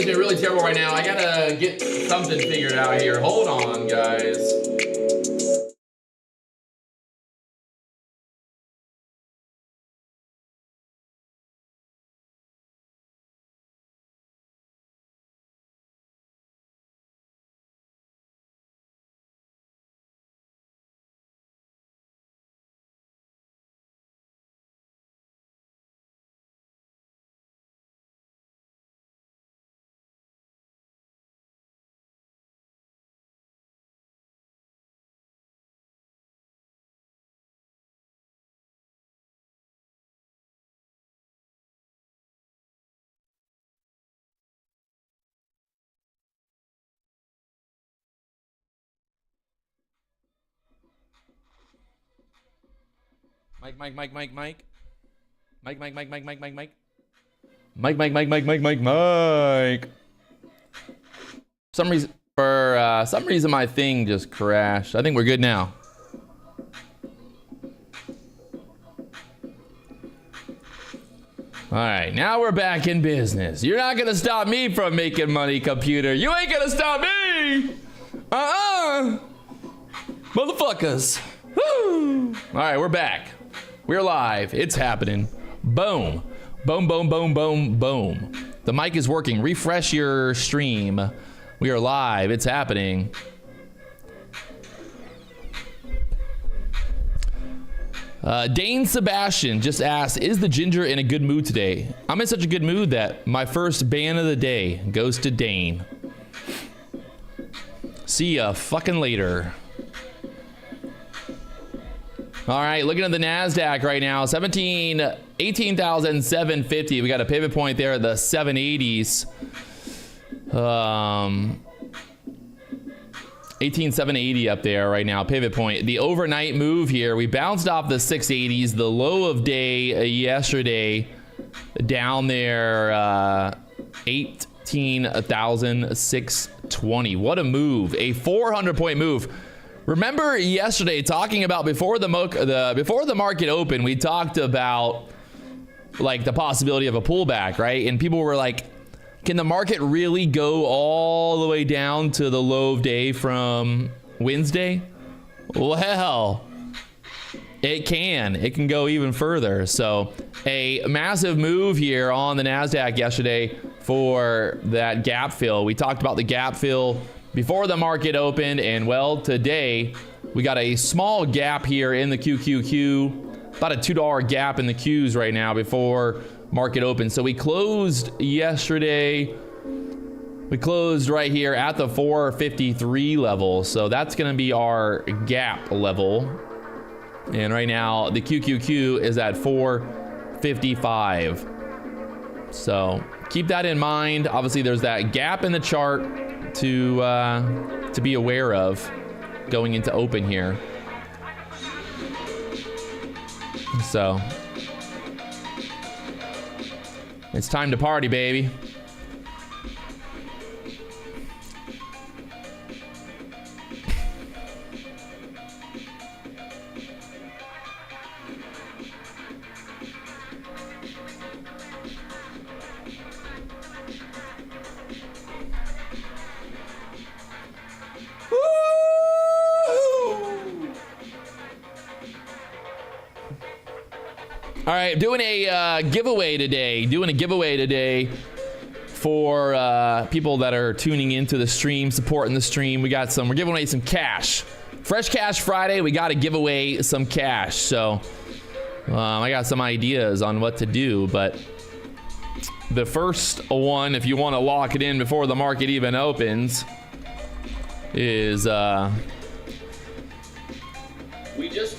is doing really terrible right now. I gotta get something figured out here. Hold on, guys. Mike. For some reason my thing just crashed. I think we're good now. All right, now we're back in business. You're not gonna stop me from making money, computer. You ain't gonna stop me. Motherfuckers. Woo. All right, we're back. We're live. It's happening. Boom. Boom, boom, boom, boom, boom. The mic is working. Refresh your stream. We are live. It's happening. Dane Sebastian just asked, is the ginger in a good mood today? I'm in such a good mood that my first ban of the day goes to Dane. See ya fucking later. All right, looking at the NASDAQ right now, 18,750. We got a pivot point there at the 780s. 18,780 up there right now, pivot point. The overnight move here, we bounced off the 680s, the low of day yesterday, down there, 18,620. What a move, a 400-point move. Remember yesterday talking about before the market opened, we talked about like the possibility of a pullback, right? And people were like, can the market really go all the way down to the low of day from Wednesday? Well, it can. It can go even further. So a massive move here on the NASDAQ yesterday for that gap fill. We talked about the gap fill before the market opened, and well, today we got a small gap here in the QQQ, about a $2 gap in the Qs right now before market open. So we closed yesterday, we closed right here at the 453 level. So that's gonna be our gap level. And right now the QQQ is at 455. So keep that in mind. Obviously there's that gap in the chart to be aware of going into open here. So it's time to party, baby. All right, doing a giveaway today. For people that are tuning into the stream, supporting the stream. We're giving away some cash. Fresh Cash Friday, we got to give away some cash. So I got some ideas on what to do, but the first one, if you want to lock it in before the market even opens, is we just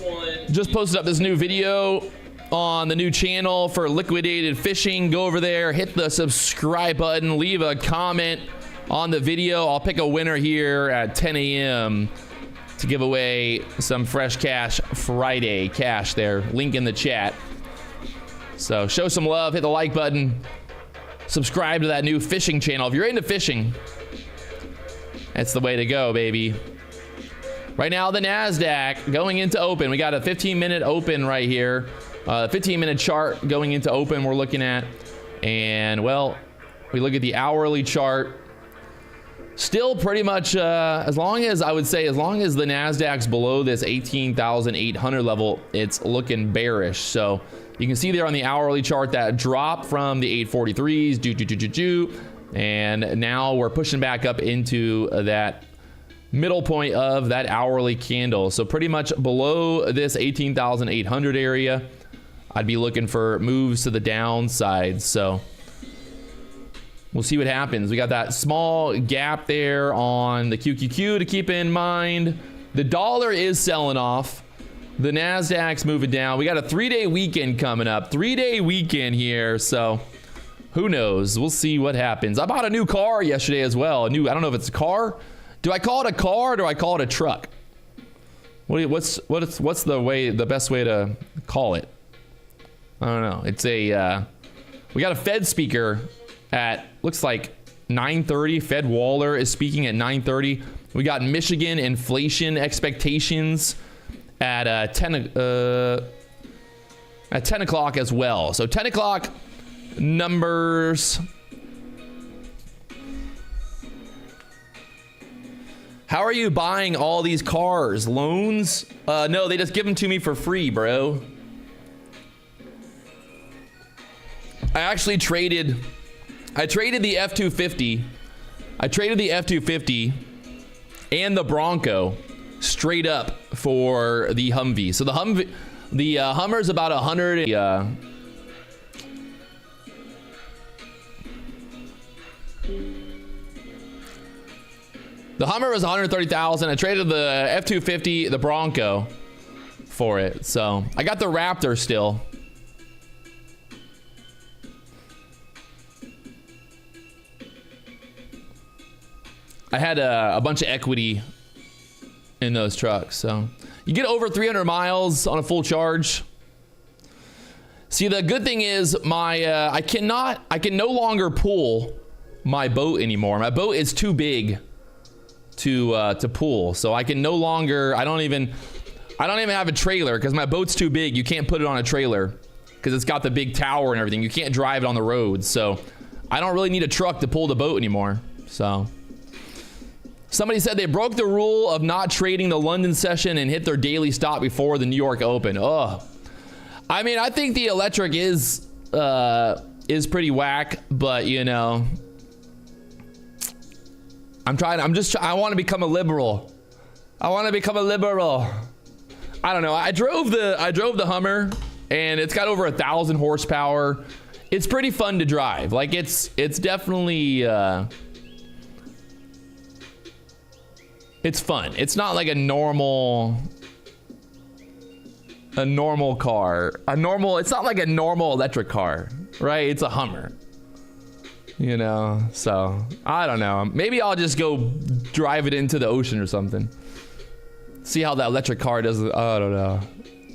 posted up this new video on the new channel for liquidated fishing. Go over there, hit the subscribe button, leave a comment on the video. I'll pick a winner here at 10 a.m. to give away some Fresh Cash Friday cash there. Link in the chat. So show some love, hit the like button, subscribe to that new fishing channel. If you're into fishing, that's the way to go, baby. Right now, the NASDAQ going into open. We got a 15-minute open right here. 15-minute chart going into open we're looking at. And, well, We look at the hourly chart. Still pretty much, as long as the NASDAQ's below this 18,800 level, it's looking bearish. So you can see there on the hourly chart that drop from the 843s, and now we're pushing back up into that middle point of that hourly candle. So pretty much below this 18,800 area, I'd be looking for moves to the downside. So we'll see what happens. We got that small gap there on the QQQ to keep in mind. The dollar is selling off. The NASDAQ's moving down. We got a 3-day weekend coming up. 3-day weekend here. So who knows? We'll see what happens. I bought a new car yesterday as well. I don't know if it's a car. Do I call it a car or do I call it a truck? What's the best way to call it? I don't know. It's a, we got a Fed speaker at, looks like 9:30. Fed Waller is speaking at 9:30. We got Michigan inflation expectations at 10 o'clock as well. So 10 o'clock numbers. How are you buying all these cars? Loans? No, they just give them to me for free, bro. I traded the F-250. I traded the F-250 and the Bronco straight up for the Humvee. So the Hummer's about 100. The Hummer was 130,000. I traded the F-250, the Bronco, for it. So I got the Raptor still. I had a bunch of equity in those trucks. So you get over 300 miles on a full charge. See, the good thing is I can no longer pull my boat anymore. My boat is too big to pull. So I can no longer, I don't even have a trailer because my boat's too big. You can't put it on a trailer because it's got the big tower and everything. You can't drive it on the road. So I don't really need a truck to pull the boat anymore. So somebody said they broke the rule of not trading the London session and hit their daily stop before the New York Open. Oh, I mean, I think the electric is pretty whack, but you know, I want to become a liberal. I want to become a liberal. I don't know. I drove the Hummer and it's got over 1,000 horsepower. It's pretty fun to drive. Like it's definitely, it's fun. It's not like a normal car. It's not like a normal electric car, right? It's a Hummer. You know, so I don't know. Maybe I'll just go drive it into the ocean or something. See how that electric car does. I don't know.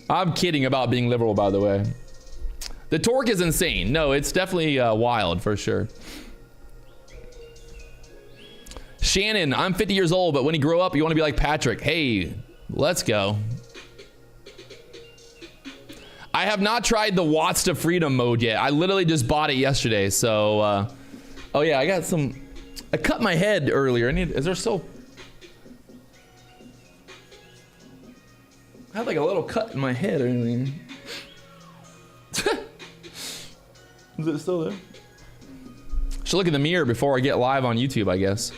I'm kidding about being liberal, by the way. The torque is insane. No, it's definitely wild for sure. Shannon, I'm 50 years old, but when you grow up, you want to be like Patrick. Hey, let's go. I have not tried the Watts to Freedom mode yet. I literally just bought it yesterday. So, oh yeah, I cut my head earlier. Is there still? I had like a little cut in my head or anything. Is it still there? Should look in the mirror before I get live on YouTube, I guess.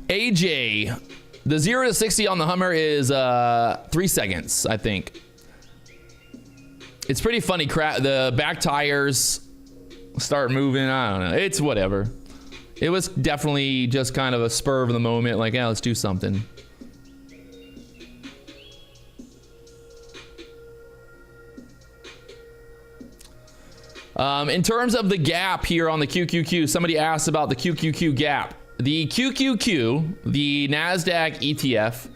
AJ, the 0 to 60 on the Hummer is 3 seconds, I think. It's pretty funny. The back tires start moving. I don't know. It's whatever. It was definitely just kind of a spur of the moment. Like, yeah, let's do something. In terms of the gap here on the QQQ, somebody asked about the QQQ gap. The QQQ, the NASDAQ ETF,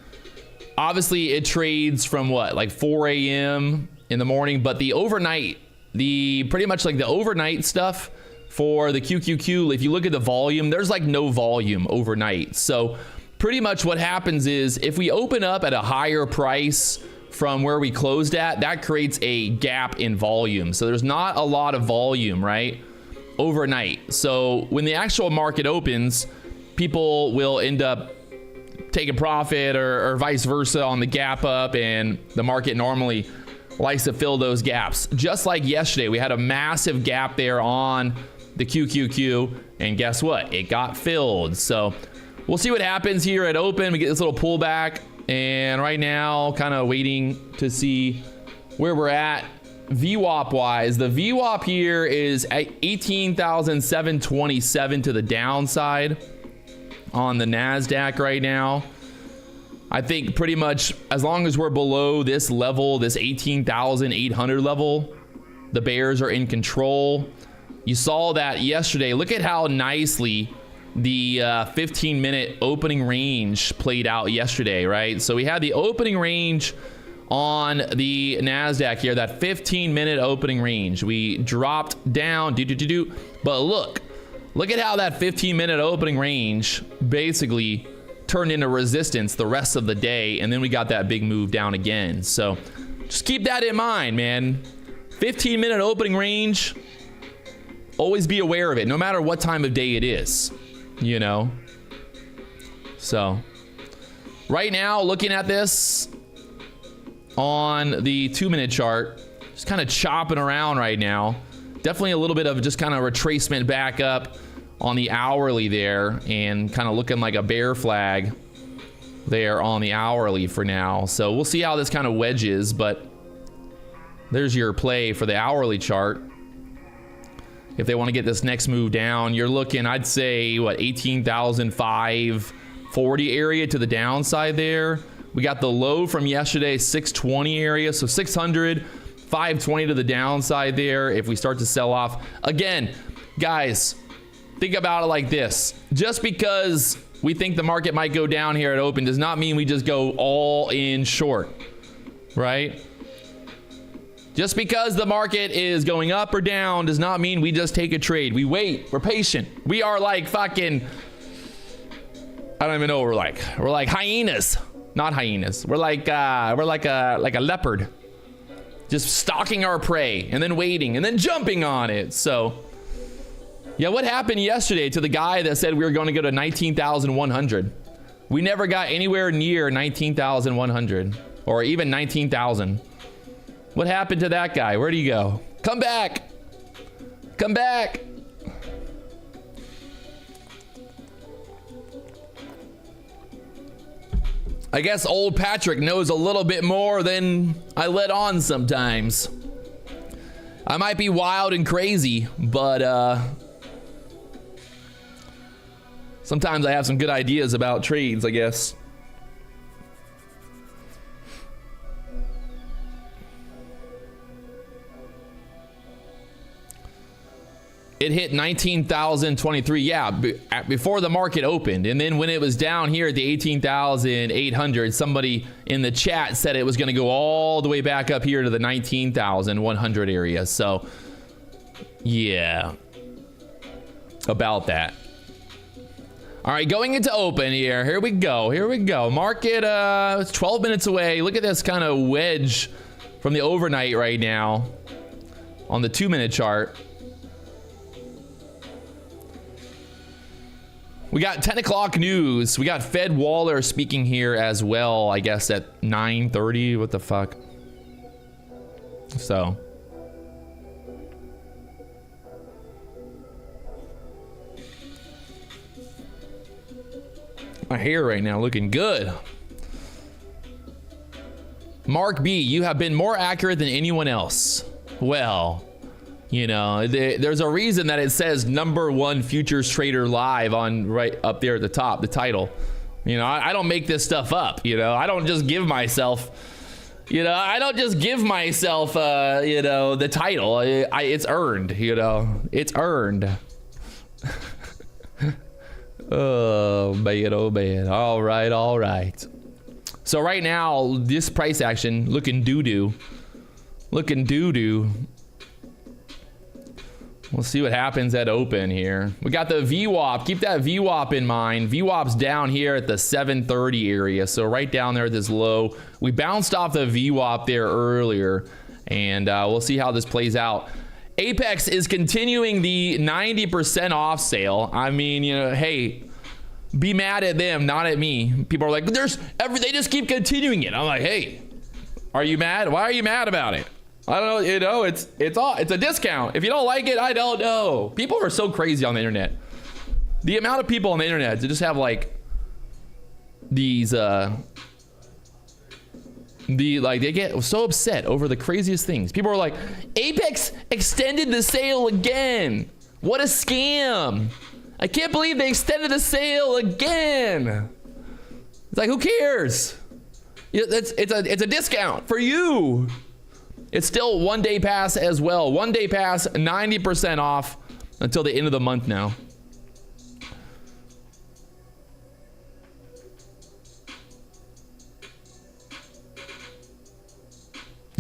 obviously it trades from what, like 4 a.m. in the morning, but the overnight, pretty much like the overnight stuff for the QQQ, if you look at the volume, there's like no volume overnight. So pretty much what happens is if we open up at a higher price from where we closed at, that creates a gap in volume. So there's not a lot of volume, right, overnight. So when the actual market opens, people will end up taking profit or vice versa on the gap up, and the market normally likes to fill those gaps. Just like yesterday, we had a massive gap there on the QQQ, and guess what? It got filled. So we'll see what happens here at open. We get this little pullback, and right now kind of waiting to see where we're at VWAP wise. The VWAP here is at 18,727 to the downside on the NASDAQ right now. I think pretty much as long as we're below this level, this 18,800 level, the bears are in control. You saw that yesterday. Look at how nicely the 15-minute opening range played out yesterday, right? So we had the opening range on the NASDAQ here, that 15-minute opening range. We dropped down, but look at how that 15-minute opening range basically turned into resistance the rest of the day, and then we got that big move down again. So just keep that in mind, man. 15-minute opening range, always be aware of it, no matter what time of day it is, you know? So right now, looking at this on the 2-minute chart, just kind of chopping around right now. Definitely a little bit of just kind of retracement back up on the hourly there, and kind of looking like a bear flag there on the hourly for now. So we'll see how this kind of wedges, but there's your play for the hourly chart. If they want to get this next move down, you're looking, I'd say, what, 18,540 area to the downside there. We got the low from yesterday, 620 area, so 600, 520 to the downside there if we start to sell off. Again, guys, think about it like this. Just because we think the market might go down here at open does not mean we just go all in short, right? Just because the market is going up or down does not mean we just take a trade. We wait. We're patient. We are like fucking, I don't even know what we're like. We're like hyenas. Not hyenas. We're like a leopard. Just stalking our prey and then waiting and then jumping on it. So yeah, what happened yesterday to the guy that said we were going to go to 19,100? We never got anywhere near 19,100 or even 19,000. What happened to that guy? Where'd he go? Come back. Come back. I guess old Patrick knows a little bit more than I let on sometimes. I might be wild and crazy, but sometimes I have some good ideas about trades, I guess. It hit 19,023, yeah, before the market opened. And then when it was down here at the 18,800, somebody in the chat said it was going to go all the way back up here to the 19,100 area. So, yeah, about that. All right, going into open here. Here we go. Here we go. Market, it's 12 minutes away. Look at this kind of wedge from the overnight right now on the 2-minute chart. We got 10 o'clock news. We got Fed Waller speaking here as well, I guess at 9:30. What the fuck? So. My hair right now looking good. Mark B, you have been more accurate than anyone else. Well, you know, there's a reason that it says #1 futures trader live on right up there at the top, the title. You know, I don't make this stuff up. You know, I don't just give myself, you know, you know, the title. It's earned, you know, it's earned. Oh, man, oh, man. All right, all right. So right now, this price action looking doo-doo. Looking doo-doo. We'll see what happens at open here. We got the VWAP. Keep that VWAP in mind. VWAP's down here at the 730 area, so right down there at this low. We bounced off the VWAP there earlier, and we'll see how this plays out. Apex is continuing the 90% off sale. I mean, you know, hey, be mad at them, not at me. People are like, they just keep continuing it. I'm like, hey, are you mad? Why are you mad about it? I don't know, you know, it's a discount. If you don't like it, I don't know. People are so crazy on the internet. The amount of people on the internet that just have like these they get so upset over the craziest things. People are like, Apex extended the sale again. What a scam. I can't believe they extended the sale again. It's like, who cares? It's a discount for you. It's still 1 day pass as well. 1 day pass, 90% off until the end of the month now.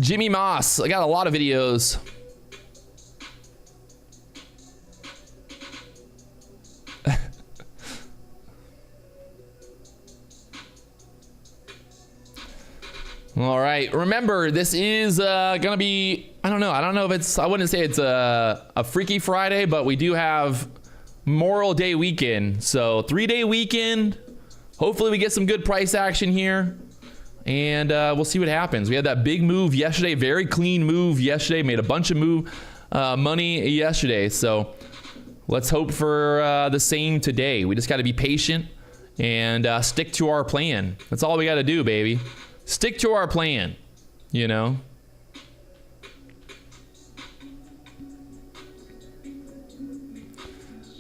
Jimmy Moss, I got a lot of videos. All right, remember, this is gonna be, I don't know if it's, I wouldn't say it's a Freaky Friday, but we do have Memorial Day weekend. So 3-day weekend. Hopefully we get some good price action here, and we'll see what happens. We had that big move yesterday, very clean move yesterday, made a bunch of money yesterday. So let's hope for the same today. We just gotta be patient and stick to our plan. That's all we gotta do, baby. Stick to our plan, you know.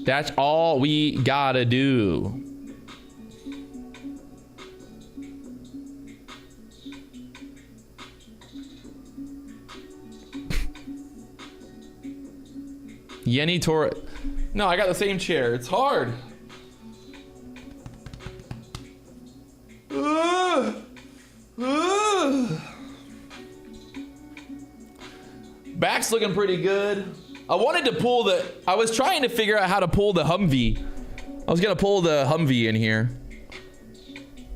That's all we gotta do. Yenny Tor. No, I got the same chair. It's hard. Back's looking pretty good. I wanted to pull the, I was trying to figure out how to pull the Humvee. I was gonna pull the Humvee in here.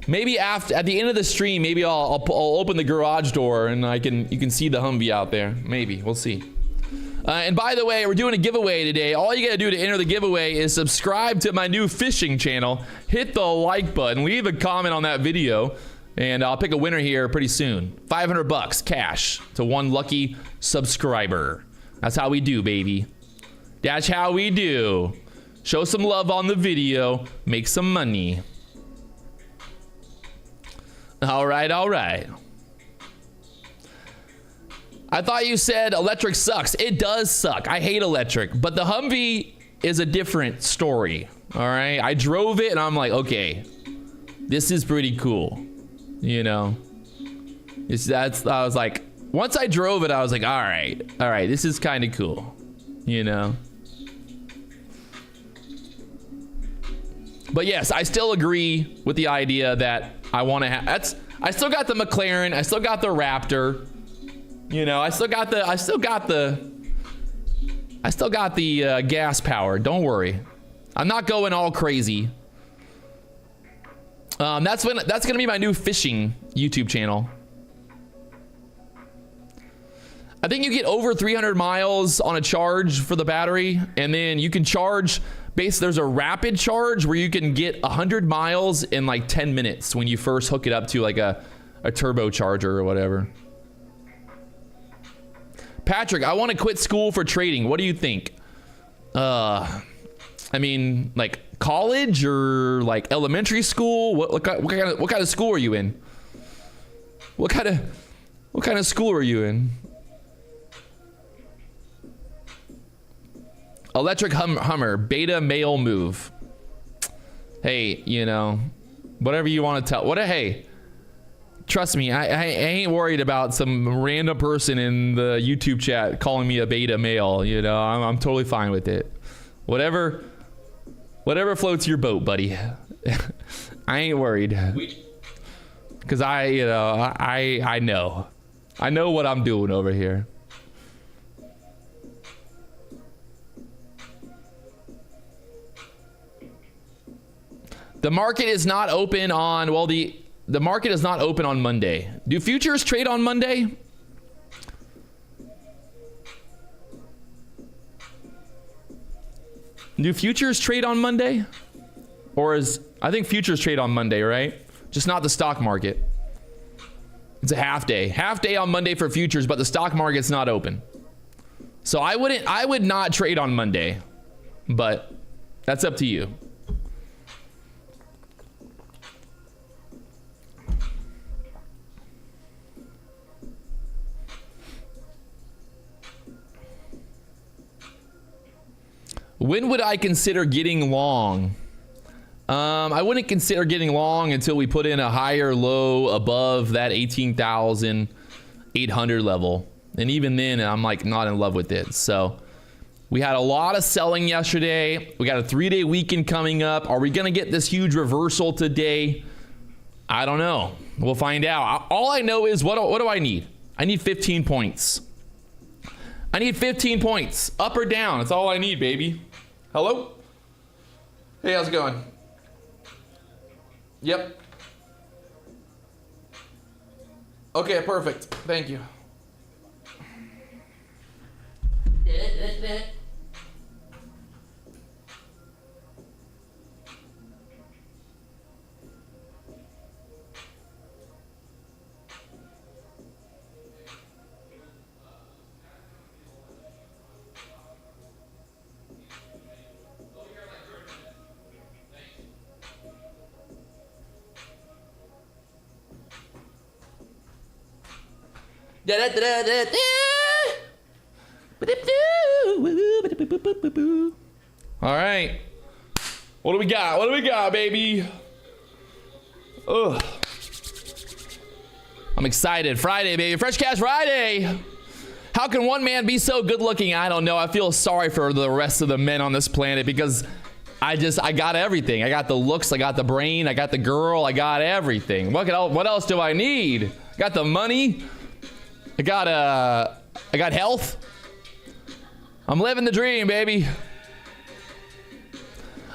Maybe after, at the end of the stream, maybe I'll open the garage door and you can see the Humvee out there. Maybe, we'll see. And by the way, we're doing a giveaway today. All you gotta do to enter the giveaway is subscribe to my new fishing channel, hit the like button, leave a comment on that video, and I'll pick a winner here pretty soon. 500 bucks cash to one lucky subscriber. That's how we do, baby. That's how we do. Show some love on the video, make some money. All right, all right. I thought you said electric sucks. It does suck. I hate electric, but the Humvee is a different story. All right, I drove it and I'm like, okay, this is pretty cool. You know, I was like, once I drove it, I was like, all right, this is kind of cool, you know. But yes, I still agree with the idea that I want to have. I still got the McLaren, I still got the Raptor, you know. I still got the gas power. Don't worry, I'm not going all crazy. That's gonna be my new fishing YouTube channel. I think you get over 300 miles on a charge for the battery, and then you can charge. There's a rapid charge where you can get 100 miles in like 10 minutes when you first hook it up to like a turbocharger or whatever. Patrick, I want to quit school for trading. What do you think? I mean, like college or like elementary school? What kind of school are you in? What kind of school are you in? Electric Hummer, beta male move. Hey, you know, whatever you want to tell. Hey, trust me, I ain't worried about some random person in the YouTube chat calling me a beta male. You know, I'm totally fine with it. Whatever floats your boat, buddy. I ain't worried. Because I know what I'm doing over here. The market is not open on, well, the market is not open on Monday. Do futures trade on Monday? Do futures trade on Monday? Or I think futures trade on Monday, right? Just not the stock market. It's a half day. Half day on Monday for futures, but the stock market's not open. So I would not trade on Monday, but that's up to you. When would I consider getting long? I wouldn't consider getting long until we put in a higher low above that 18,800 level. And even then, I'm like not in love with it. So we had a lot of selling yesterday. We got a 3-day weekend coming up. Are we going to get this huge reversal today? I don't know. We'll find out. All I know is what do I need? I need 15 points. I need 15 points. Up or down. That's all I need, baby. Hello? Hey, how's it going? Yep. Okay, perfect. Thank you. All right. What do we got? What do we got, baby? Ugh. I'm excited. Friday, baby. Fresh Cash Friday. How can one man be so good looking? I don't know. I feel sorry for the rest of the men on this planet because I got everything. I got the looks. I got the brain. I got the girl. I got everything. What else do I need? I got the money. I got health. I'm living the dream, baby.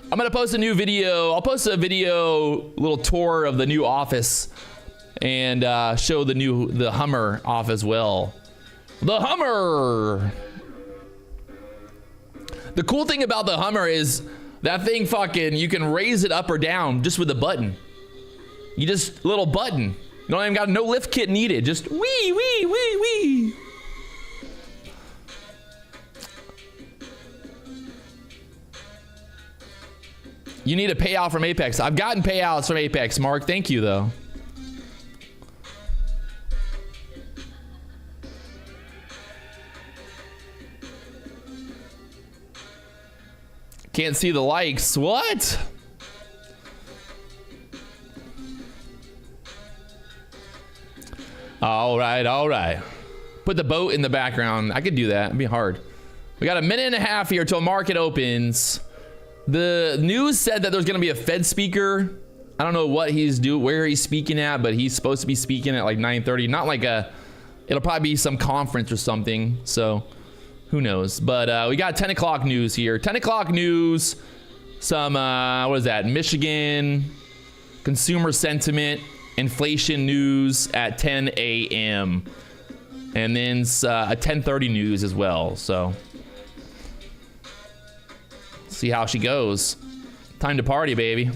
I'm gonna post a new video. I'll post a little tour of the new office and show the Hummer off as well. The Hummer. The cool thing about the Hummer is that thing you can raise it up or down just with a button. Little button. You don't even got no lift kit needed. Just wee, wee, wee, wee. You need a payout from Apex. I've gotten payouts from Apex, Mark. Thank you, though. Can't see the likes. What? All right, all right. Put the boat in the background. I could do that. It'd be hard. We got a minute and a half here till market opens. The news said that there's going to be a Fed speaker. I don't know what where he's speaking at, but he's supposed to be speaking at like 9:30. Not like it'll probably be some conference or something. So who knows? But we got 10 o'clock news here. 10 o'clock news. Some, what is that? Michigan consumer sentiment, inflation news at 10 a.m. And then a 10:30 news as well. So see how she goes. Time to party, baby.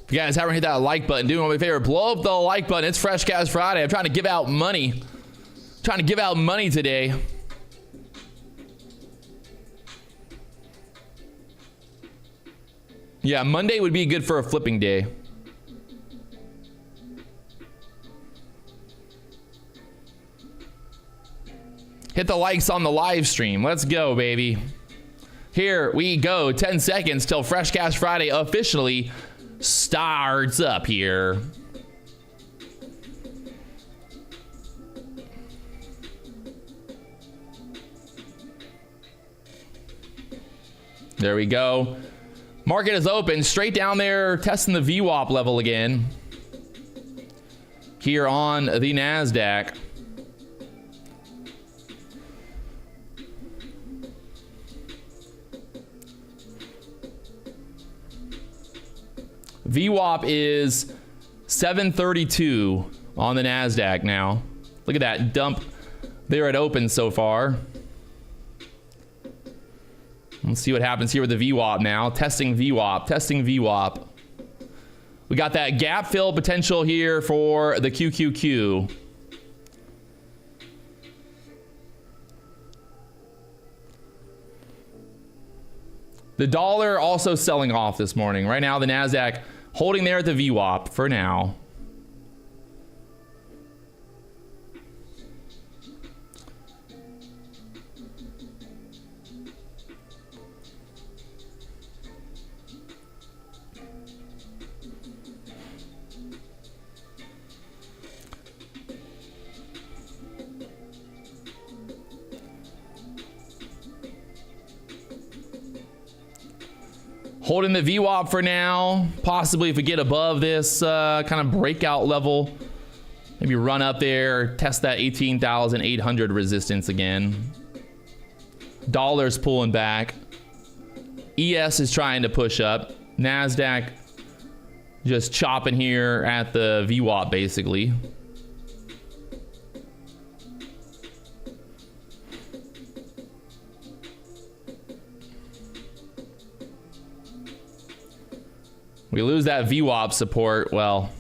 If you guys haven't hit that like button, do me a favor, blow up the like button. It's Fresh Cash Friday. I'm trying to give out money. Trying to give out money today. Yeah, Monday would be good for a flipping day. Hit the likes on the live stream. Let's go, baby. Here we go. 10 seconds till Fresh Cash Friday officially starts up here. There we go. Market is open straight down there, testing the VWAP level again here on the NASDAQ. VWAP is 732 on the NASDAQ now. Look at that dump there at open so far. Let's see what happens here with the VWAP now. Testing VWAP, testing VWAP. We got that gap fill potential here for the QQQ. The dollar also selling off this morning. Right now, the NASDAQ holding there at the VWAP for now. Holding the VWAP for now. Possibly if we get above this kind of breakout level, maybe run up there, test that 18,800 resistance again. Dollar's pulling back. ES is trying to push up. NASDAQ just chopping here at the VWAP basically. We lose that VWAP support, well,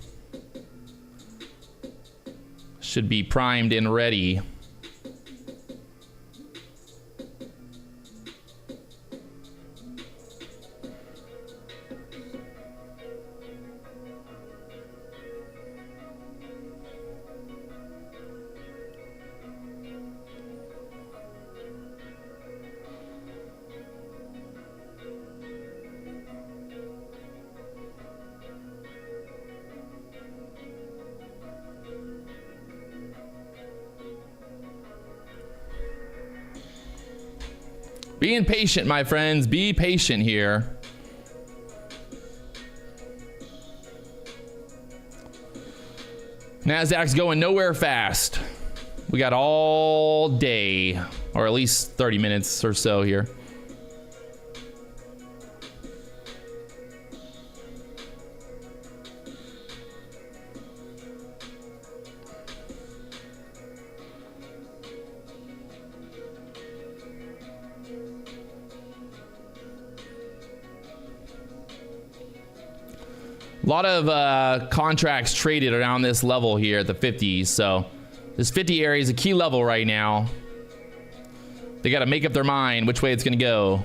should be primed and ready. Being patient, my friends. Be patient here. NASDAQ's going nowhere fast. We got all day, or at least 30 minutes or so here. A lot of contracts traded around this level here at the 50s, so this 50 area is a key level right now. They got to make up their mind which way it's going to go.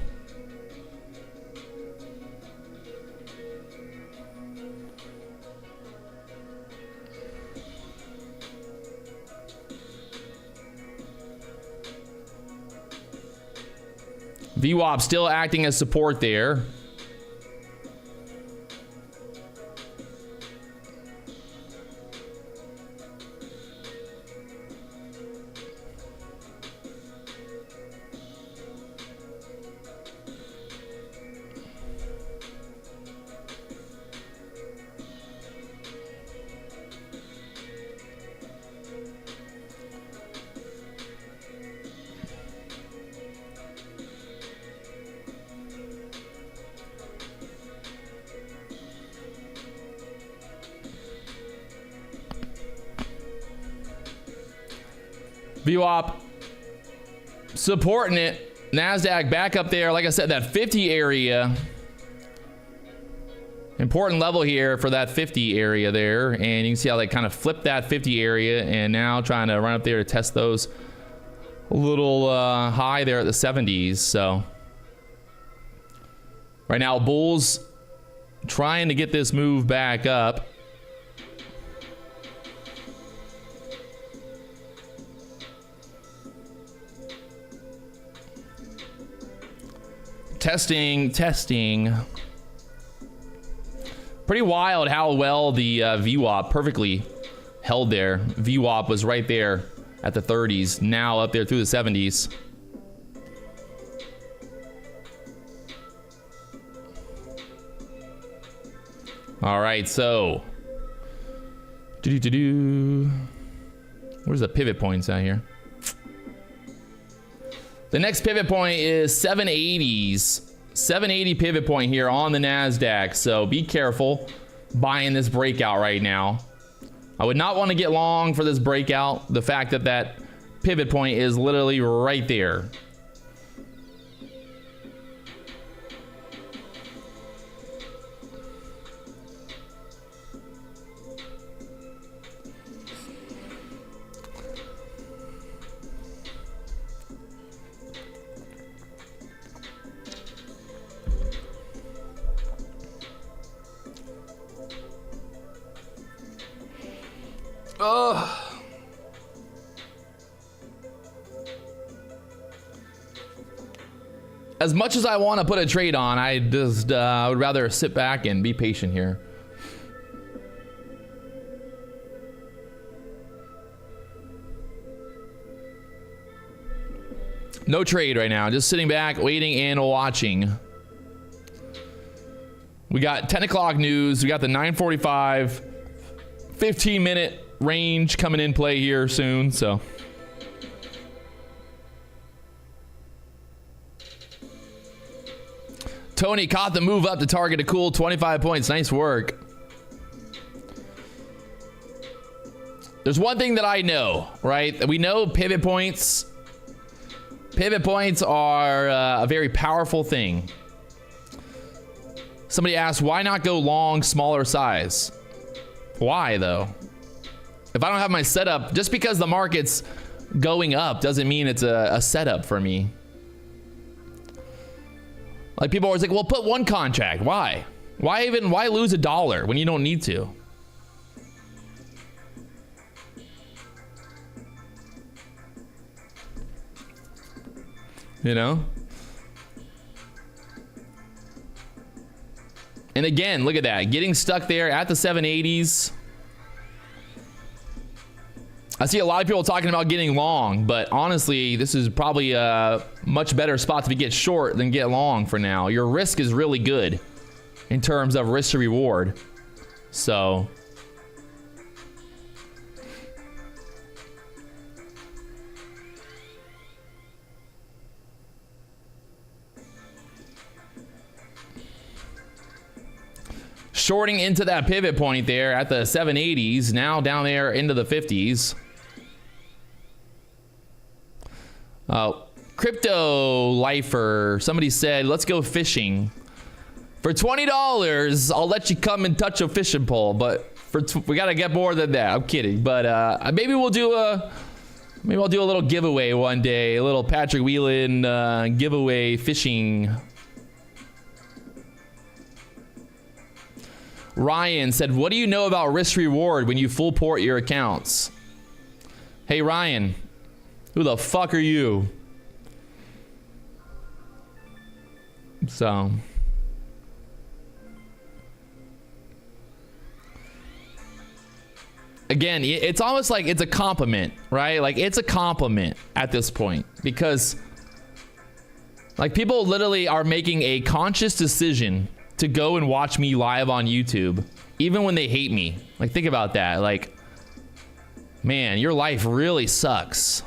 VWAP still acting as support there. VWAP supporting it. NASDAQ back up there. Like I said, that 50 area. Important level here for that 50 area there. And you can see how they kind of flipped that 50 area and now trying to run up there to test those a little high there at the 70s. So right now, bulls trying to get this move back up. Testing. Pretty wild how well the VWAP perfectly held there. VWAP was right there at the 30s, now up there through the 70s. All right, so where's the pivot points out here? The next pivot point is 780s. 780 pivot point here on the NASDAQ. So be careful buying this breakout right now. I would not want to get long for this breakout. The fact that that pivot point is literally right there. Ugh. As much as I want to put a trade on, I just I would rather sit back and be patient here. No trade right now, just sitting back, waiting and watching. We got 10 o'clock news, we got the 9:45, 15-minute range coming in play here soon, so. Tony caught the move up to target a cool 25 points. Nice work. There's one thing that I know, right? We know pivot points. Pivot points are a very powerful thing. Somebody asked, why not go long, smaller size? Why, though? If I don't have my setup, just because the market's going up doesn't mean it's a setup for me. Like, people are always like, well, put one contract. Why? Why lose $1 when you don't need to? You know? And again, look at that. Getting stuck there at the 780s. I see a lot of people talking about getting long, but honestly, this is probably a much better spot to get short than get long for now. Your risk is really good in terms of risk to reward. So shorting into that pivot point there at the 780s, now down there into the 50s. Crypto lifer, somebody said, let's go fishing. For $20, I'll let you come and touch a fishing pole, but we gotta get more than that. I'm kidding, but maybe we'll do maybe I'll do a little giveaway one day, a little Patrick Wieland giveaway fishing. Ryan said, what do you know about risk reward when you full port your accounts? Hey Ryan, who the fuck are you? So again, it's almost like it's a compliment, right? Like, it's a compliment at this point, because like, people literally are making a conscious decision to go and watch me live on YouTube, even when they hate me. Like, think about that. Like, man, your life really sucks.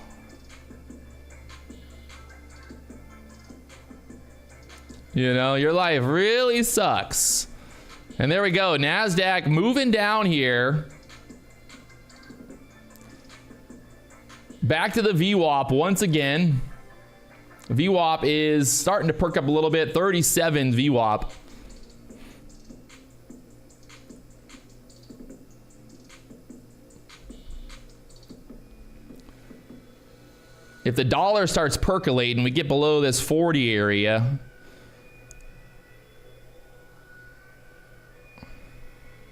You know, your life really sucks. And there we go. NASDAQ moving down here. Back to the VWAP once again. VWAP is starting to perk up a little bit. 37 VWAP. If the dollar starts percolating, we get below this 40 area.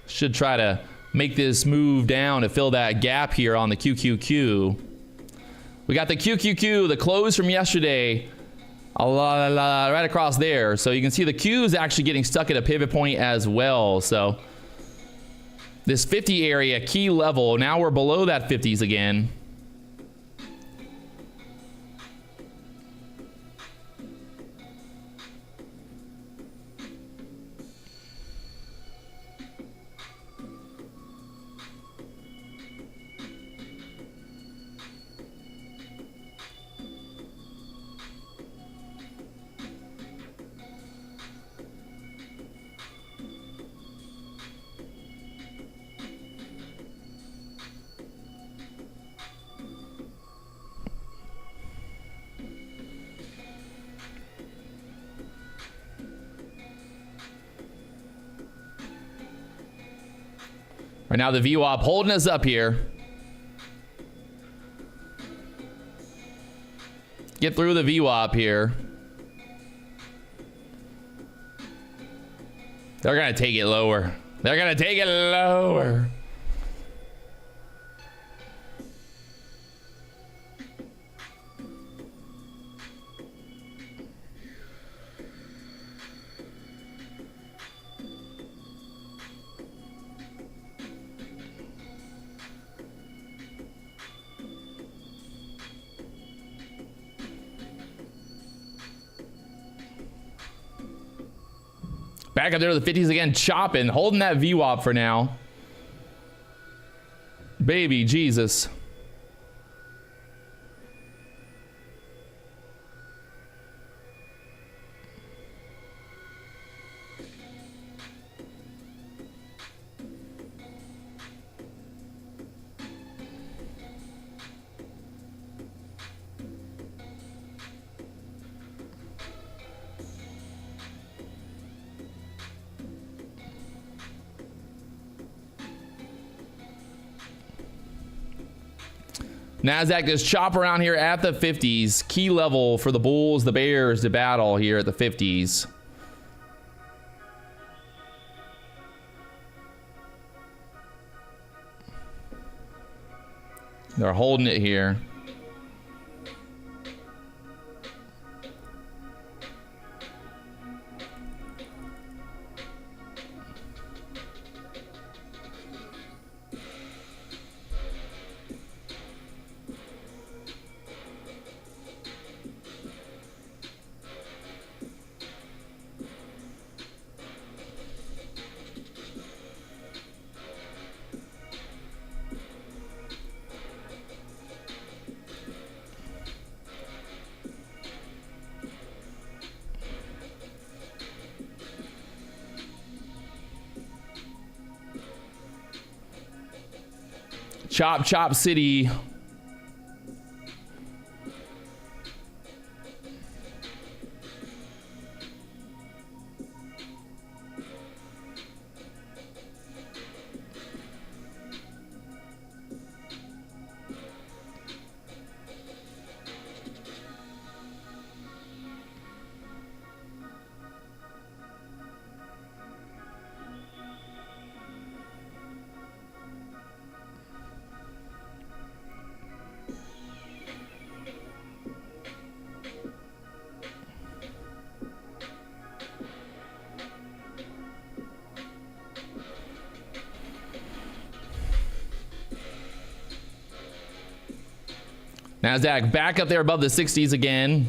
Should try to make this move down to fill that gap here on the QQQ. We got the QQQ, the close from yesterday, right across there. So you can see the Q is actually getting stuck at a pivot point as well. So this 50 area, key level, now we're below that 50s again. Right now the VWAP holding us up here. Get through the VWAP here. They're gonna take it lower. They're gonna take it lower. Back up there to the 50s again, chopping, holding that VWAP for now. Baby Jesus. NASDAQ just chop around here at the 50s. Key level for the bulls, the bears to battle here at the 50s. They're holding it here. Chop, chop city. NASDAQ back up there above the 60s again.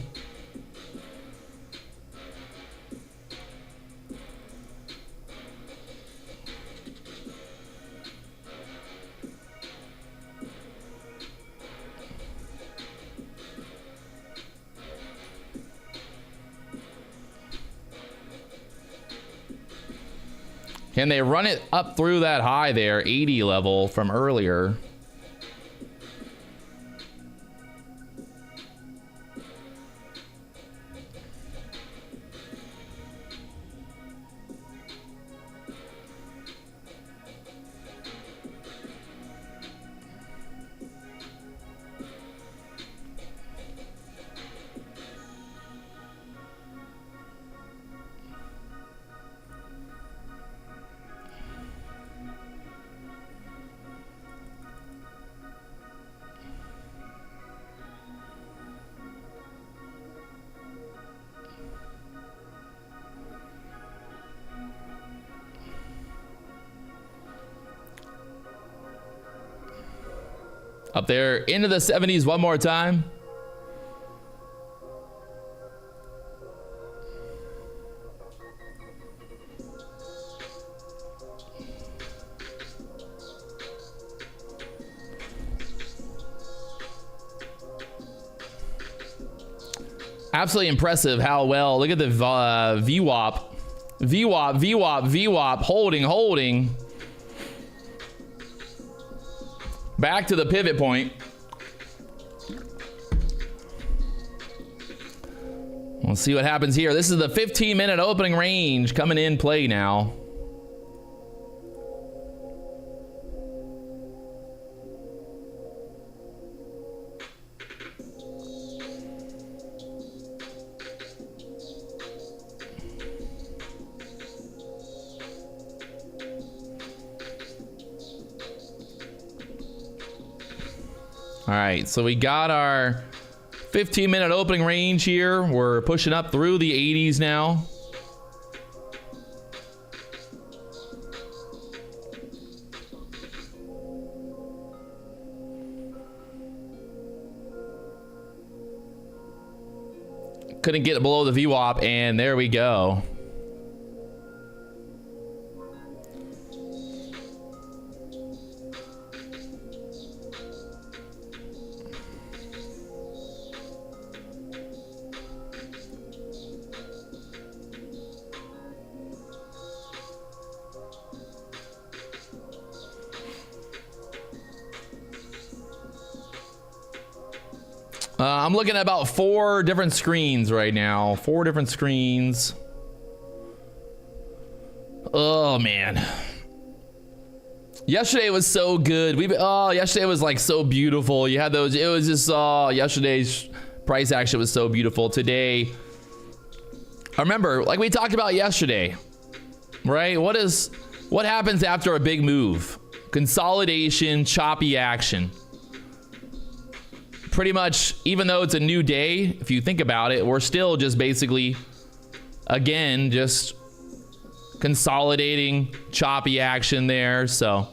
Can they run it up through that high there, 80 level from earlier? Up there into the 70s one more time. Absolutely impressive how well. Look at the VWAP. VWAP, holding. Back to the pivot point. We'll see what happens here. This is the 15-minute opening range coming in play now. All right, so we got our 15-minute opening range here. We're pushing up through the 80s now. Couldn't get it below the VWAP, and there we go. I'm looking at about 4 different screens right now. 4 different screens. Oh man. Yesterday was so good. Yesterday was like so beautiful. You had those. It was just yesterday's price action was so beautiful. Today, I remember, like we talked about yesterday, right? What happens after a big move? Consolidation, choppy action. Pretty much, even though it's a new day, if you think about it, we're still just basically, again, just consolidating, choppy action there. So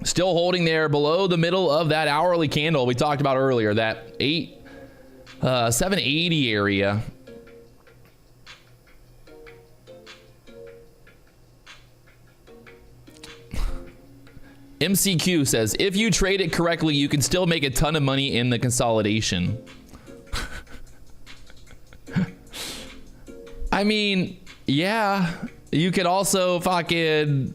still holding there below the middle of that hourly candle we talked about earlier, that 780 area. MCQ says, if you trade it correctly, you can still make a ton of money in the consolidation. I mean, yeah, you could also fucking,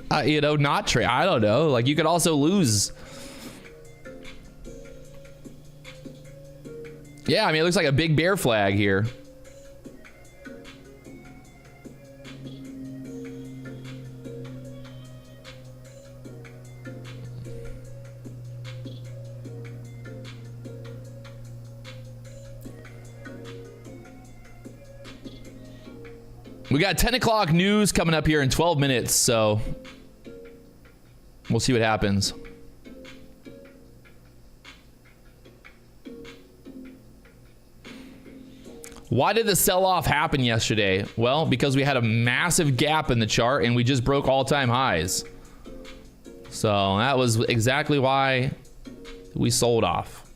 not trade. I don't know. Like, you could also lose. Yeah, I mean, it looks like a big bear flag here. We got 10 o'clock news coming up here in 12 minutes, so we'll see what happens. Why did the sell-off happen yesterday? Well, because we had a massive gap in the chart and we just broke all-time highs. So that was exactly why we sold off.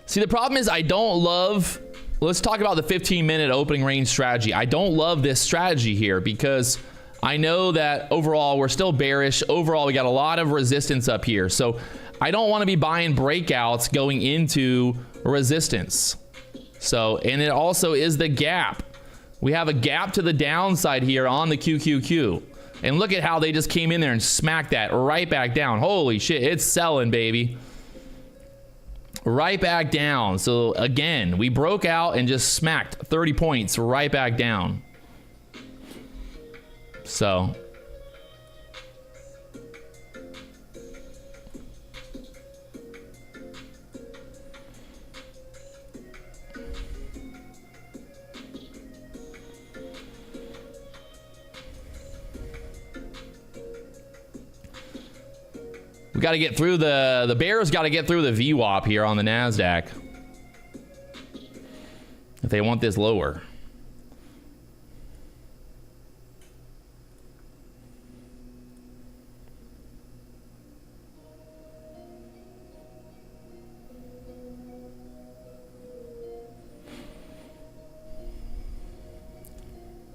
See, the problem is I don't love... Let's talk about the 15-minute opening range strategy. I don't love this strategy here because I know that overall we're still bearish. Overall, we got a lot of resistance up here. So I don't want to be buying breakouts going into resistance. So, and it also is the gap. We have a gap to the downside here on the QQQ. And look at how they just came in there and smacked that right back down. Holy shit, it's selling, baby. Right back down. So again, we broke out and just smacked 30 points right back down. So we got to get through the bears got to get through the VWAP here on the NASDAQ if they want this lower.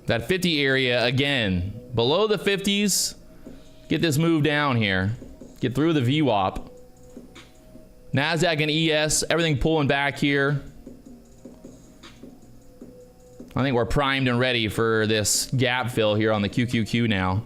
That 50 area again, below the 50s, get this move down here. Get through the VWAP. NASDAQ and ES, everything pulling back here. I think we're primed and ready for this gap fill here on the QQQ now.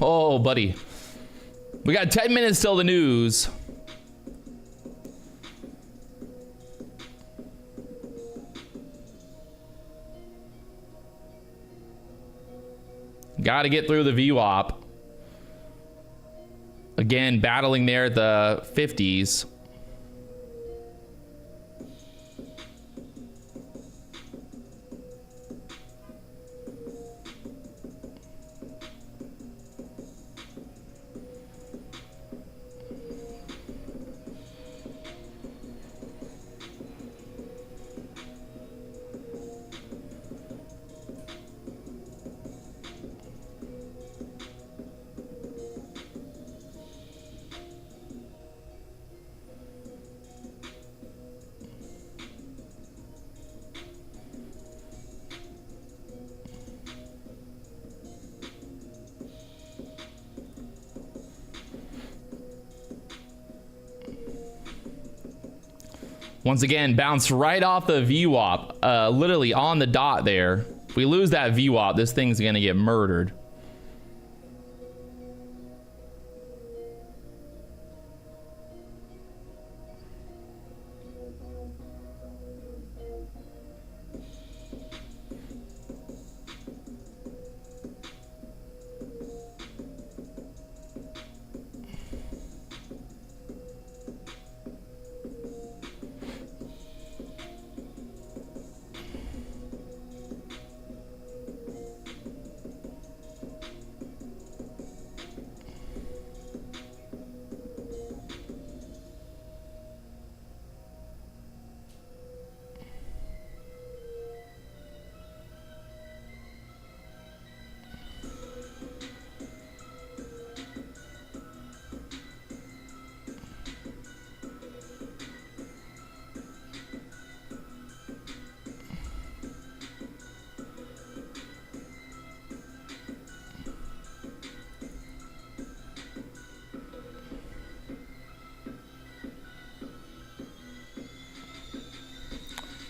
Oh, buddy. We got 10 minutes till the news. Got to get through the VWAP. Again, battling there at the 50s. Once again, bounced right off the VWAP, literally on the dot there. If we lose that VWAP, this thing's gonna get murdered.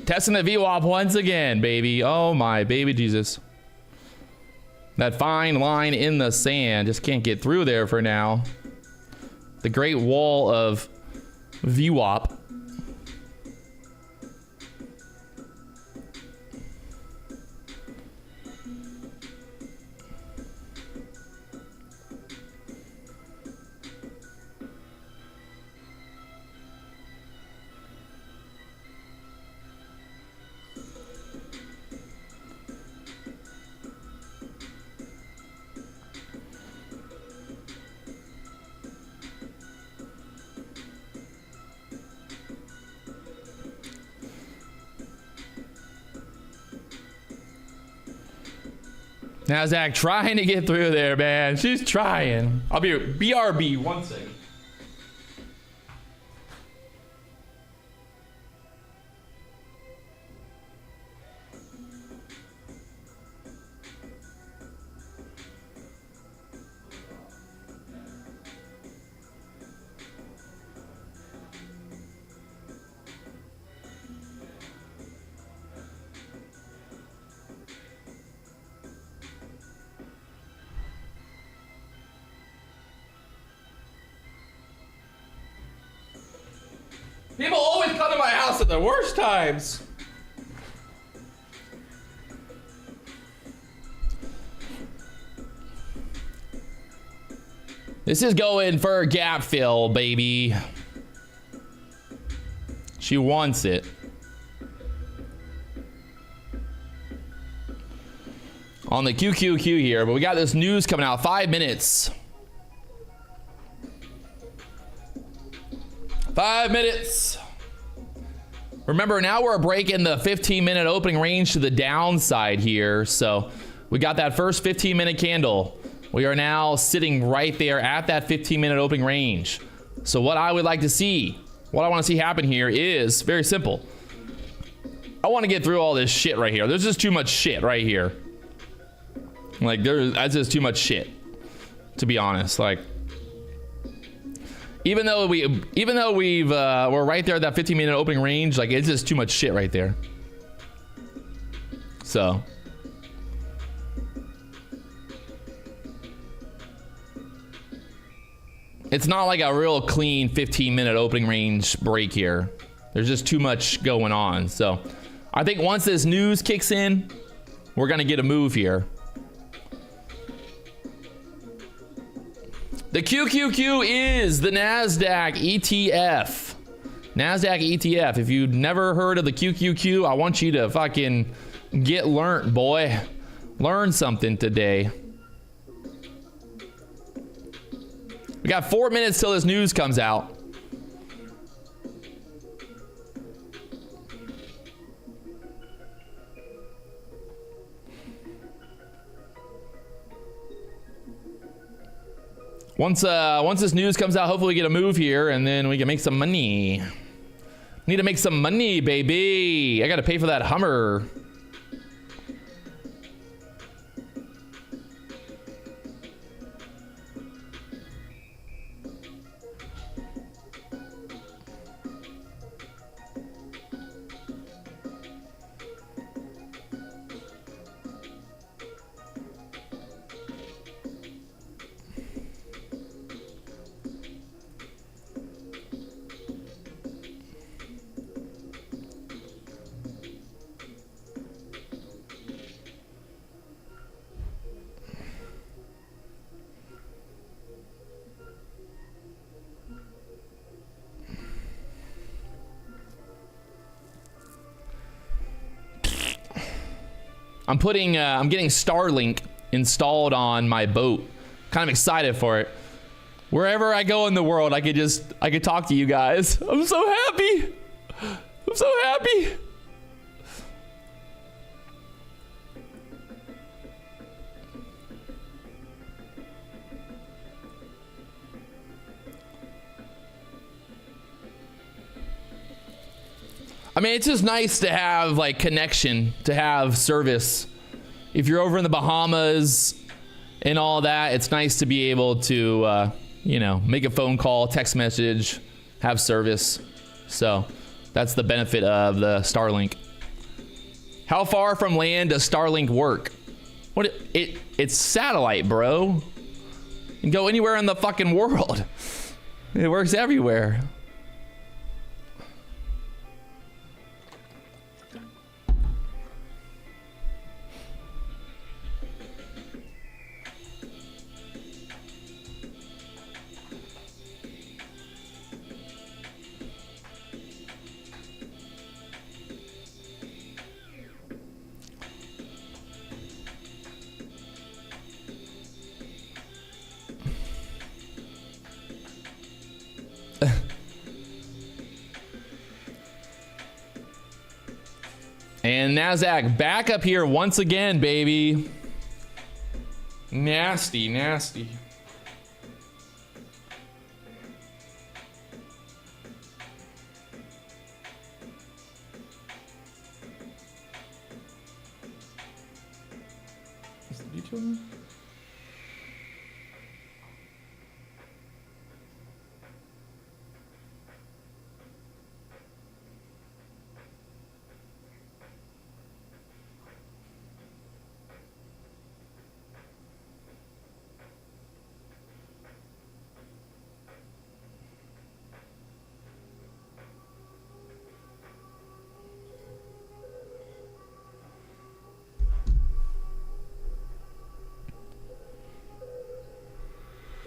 Testing the VWAP once again, baby. Oh my baby Jesus. That fine line in the sand. Just can't get through there for now. The great wall of VWAP. NASDAQ trying to get through there, man. She's trying. I'll be BRB 1 second. People always come to my house at the worst times. This is going for a gap fill, baby. She wants it. On the QQQ here, but we got this news coming out. 5 minutes. 5 minutes. Remember, now we're breaking the 15-minute opening range to the downside here. So we got that first 15-minute candle. We are now sitting right there at that 15-minute opening range. So what I would like to see, what I want to see happen here is very simple. I want to get through all this shit right here. There's just too much shit right here. Like, that's just too much shit, to be honest. Like, even though we're right there at that 15-minute opening range, like, it's just too much shit right there. So It's not like a real clean 15-minute opening range break here. There's just too much going on. So I think once this news kicks in, we're gonna get a move here. The QQQ is the NASDAQ ETF. NASDAQ ETF. If you've never heard of the QQQ, I want you to fucking get learnt, boy. Learn something today. We got 4 minutes till this news comes out. Once this news comes out, hopefully we get a move here, and then we can make some money. Need to make some money, baby. I gotta pay for that Hummer. I'm getting Starlink installed on my boat. Kind of excited for it. Wherever I go in the world, I could talk to you guys. I'm so happy. I'm so happy. I mean, it's just nice to have like connection, to have service. If you're over in the Bahamas and all that, it's nice to be able to, you know, make a phone call, text message, have service. So that's the benefit of the Starlink. How far from land does Starlink work? It's satellite, bro. You can go anywhere in the fucking world. It works everywhere. And NASDAQ back up here once again, baby. Nasty, nasty. Is the detail there?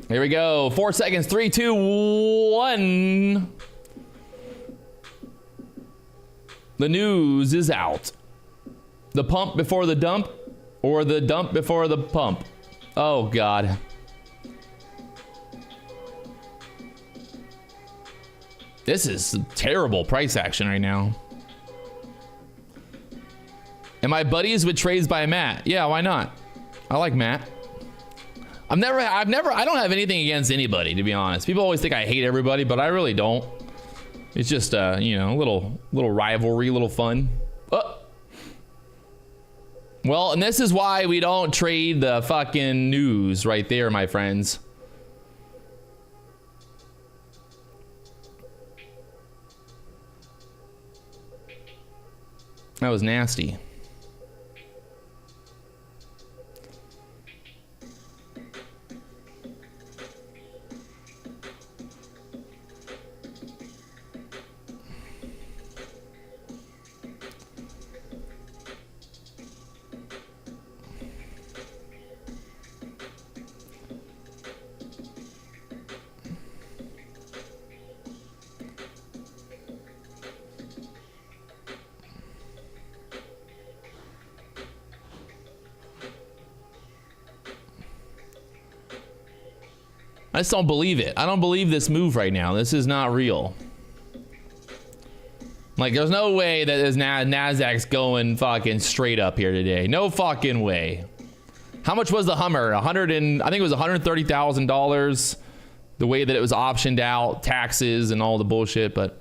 Here we go. 4 seconds. 3, 2, 1. The news is out. The pump before the dump, or the dump before the pump? Oh, God. This is terrible price action right now. And my buddies with trades by Matt. Yeah, why not? I like Matt. I don't have anything against anybody, to be honest. People always think I hate everybody, but I really don't. It's just, you know, a little rivalry, a little fun. Well, and this is why we don't trade the fucking news right there, my friends. That was nasty. I just don't believe it. I don't believe this move right now. This is not real. Like, there's no way that this NASDAQ's going fucking straight up here today. No fucking way. How much was the Hummer? I think it was $130,000. The way that it was optioned out, taxes and all the bullshit, but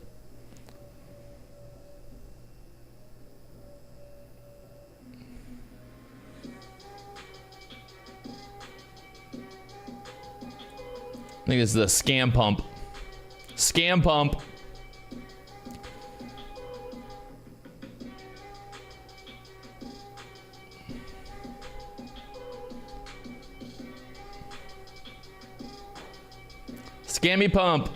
I think this is a scam pump. Scam pump. Scammy pump.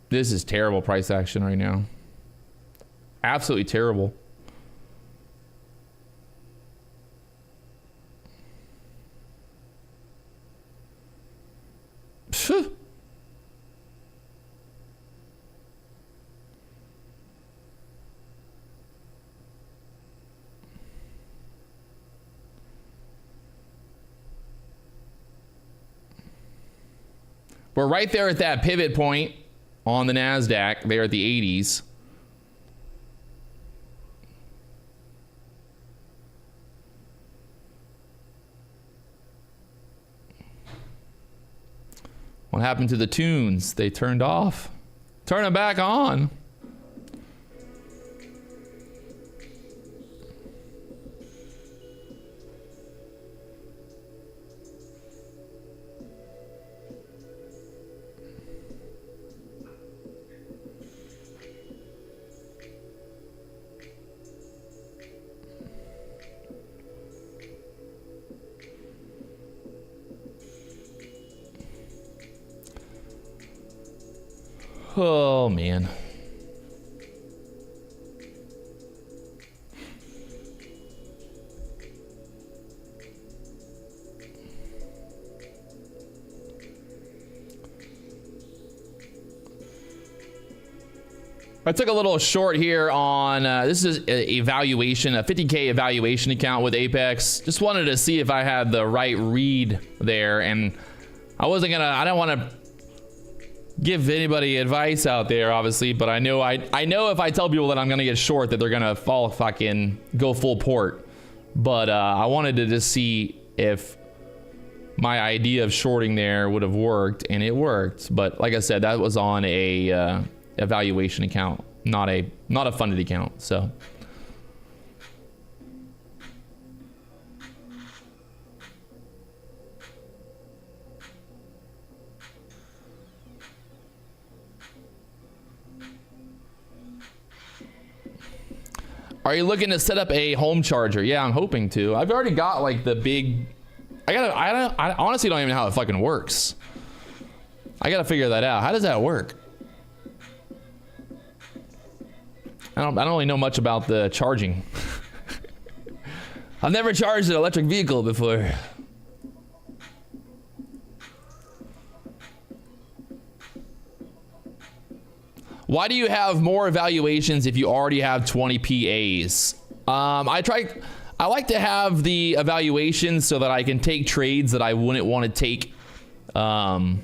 This is terrible price action right now. Absolutely terrible. Phew. We're right there at that pivot point on the NASDAQ, there at the 80s. What happened to the tunes? They turned off. Turn them back on. Oh, man. I took a little short here on, this is a evaluation, a 50K evaluation account with Apex. Just wanted to see if I had the right read there, and I don't want to give anybody advice out there, obviously, but I know if I tell people that I'm gonna get short, that they're gonna go full port. But I wanted to just see if my idea of shorting there would have worked, and it worked. But like I said, that was on a evaluation account, not a funded account. So are you looking to set up a home charger? Yeah, I'm hoping to. I've already got like the big, I honestly don't even know how it fucking works. I gotta figure that out. How does that work? I don't really know much about the charging. I've never charged an electric vehicle before. Why do you have more evaluations if you already have 20 PAs? I like to have the evaluations so that I can take trades that I wouldn't want to take in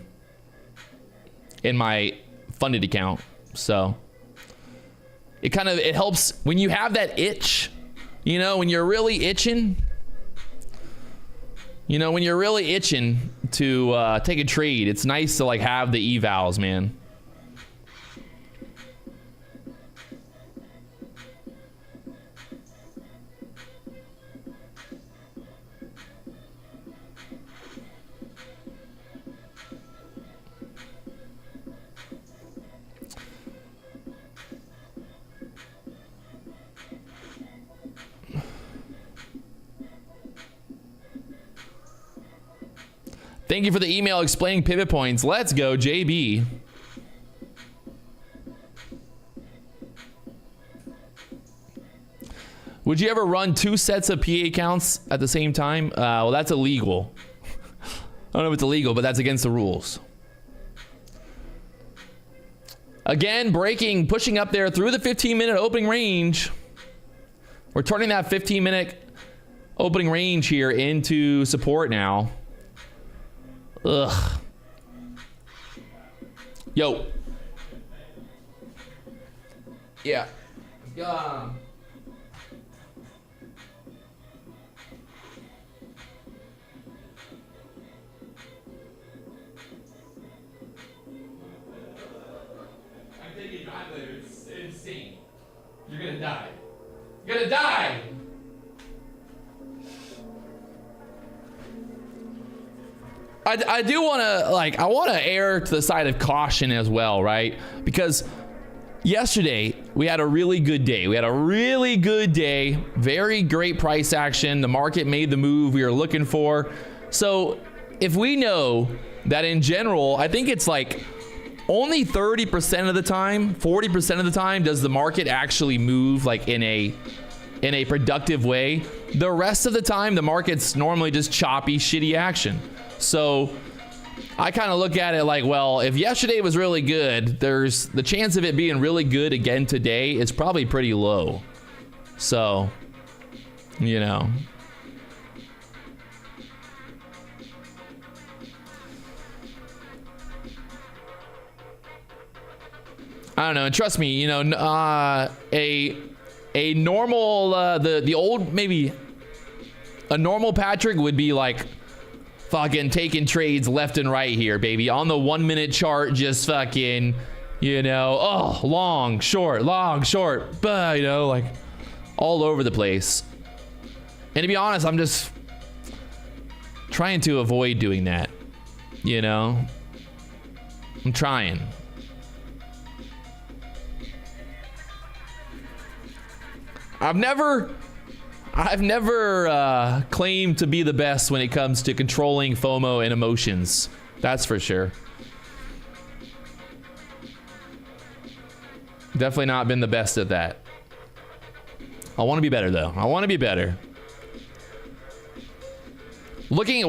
my funded account. So it helps when you have that itch, you know, when you're really itching, to take a trade. It's nice to like have the evals, man. Thank you for the email explaining pivot points. Let's go, JB. Would you ever run 2 sets of PA accounts at the same time? Well, that's illegal. I don't know if it's illegal, but that's against the rules. Again, breaking, pushing up there through the 15-minute opening range. We're turning that 15-minute opening range here into support now. Ugh. Yo. Yeah. It's insane. You're gonna die. You're gonna die. I do want to, like, I want to err to the side of caution as well, right? Because yesterday we had a really good day. We had a really good day. Very great price action. The market made the move we were looking for. So if we know that in general, I think it's like only 30% of the time, 40% of the time does the market actually move like in a productive way. The rest of the time, the market's normally just choppy, shitty action. So I kind of look at it like, well, if yesterday was really good, there's the chance of it being really good again today is probably pretty low. So, you know. I don't know. And trust me, you know, a normal, the old, maybe a normal Patrick would be like fucking taking trades left and right here, baby. On the 1 minute chart, just fucking, you know, oh, long, short, but, you know, like all over the place. And to be honest, I'm just trying to avoid doing that, you know? I'm trying. I've never claimed to be the best when it comes to controlling FOMO and emotions. That's for sure. Definitely not been the best at that. I want to be better though. I want to be better. Looking at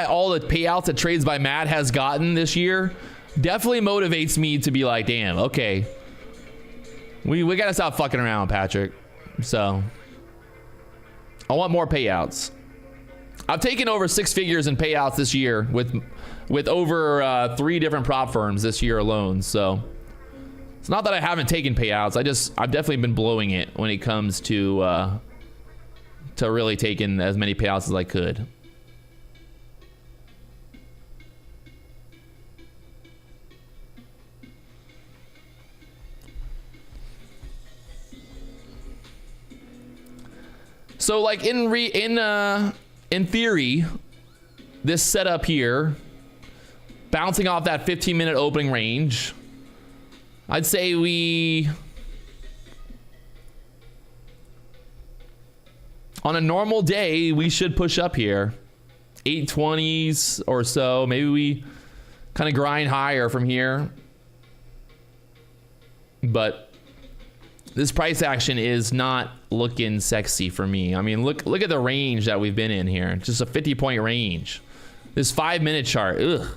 all the payouts that Trades by Matt has gotten this year definitely motivates me to be like, damn, okay. We gotta stop fucking around, Patrick. So I want more payouts. I've taken over 6 figures in payouts this year with over 3 different prop firms this year alone. So it's not that I haven't taken payouts. I've definitely been blowing it when it comes to really taking as many payouts as I could. So like in theory, this setup here, bouncing off that 15-minute opening range, I'd say on a normal day, we should push up here. 820s or so. Maybe we kind of grind higher from here. But this price action is not looking sexy for me. I mean, look at the range that we've been in here. Just a 50-point range. This 5-minute chart. Ugh.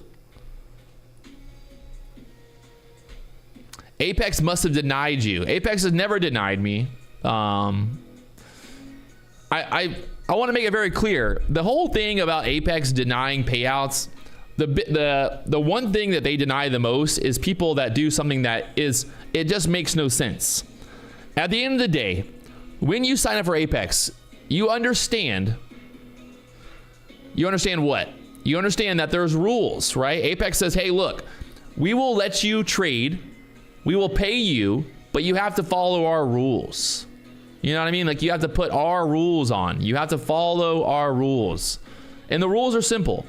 Apex must have denied you. Apex has never denied me. I want to make it very clear. The whole thing about Apex denying payouts, the one thing that they deny the most is people that do something that it just makes no sense. At the end of the day, when you sign up for Apex, you understand what? You understand that there's rules, right? Apex says, hey, look, we will let you trade, we will pay you, but you have to follow our rules. You know what I mean? Like, you have to put our rules on. You have to follow our rules. And the rules are simple.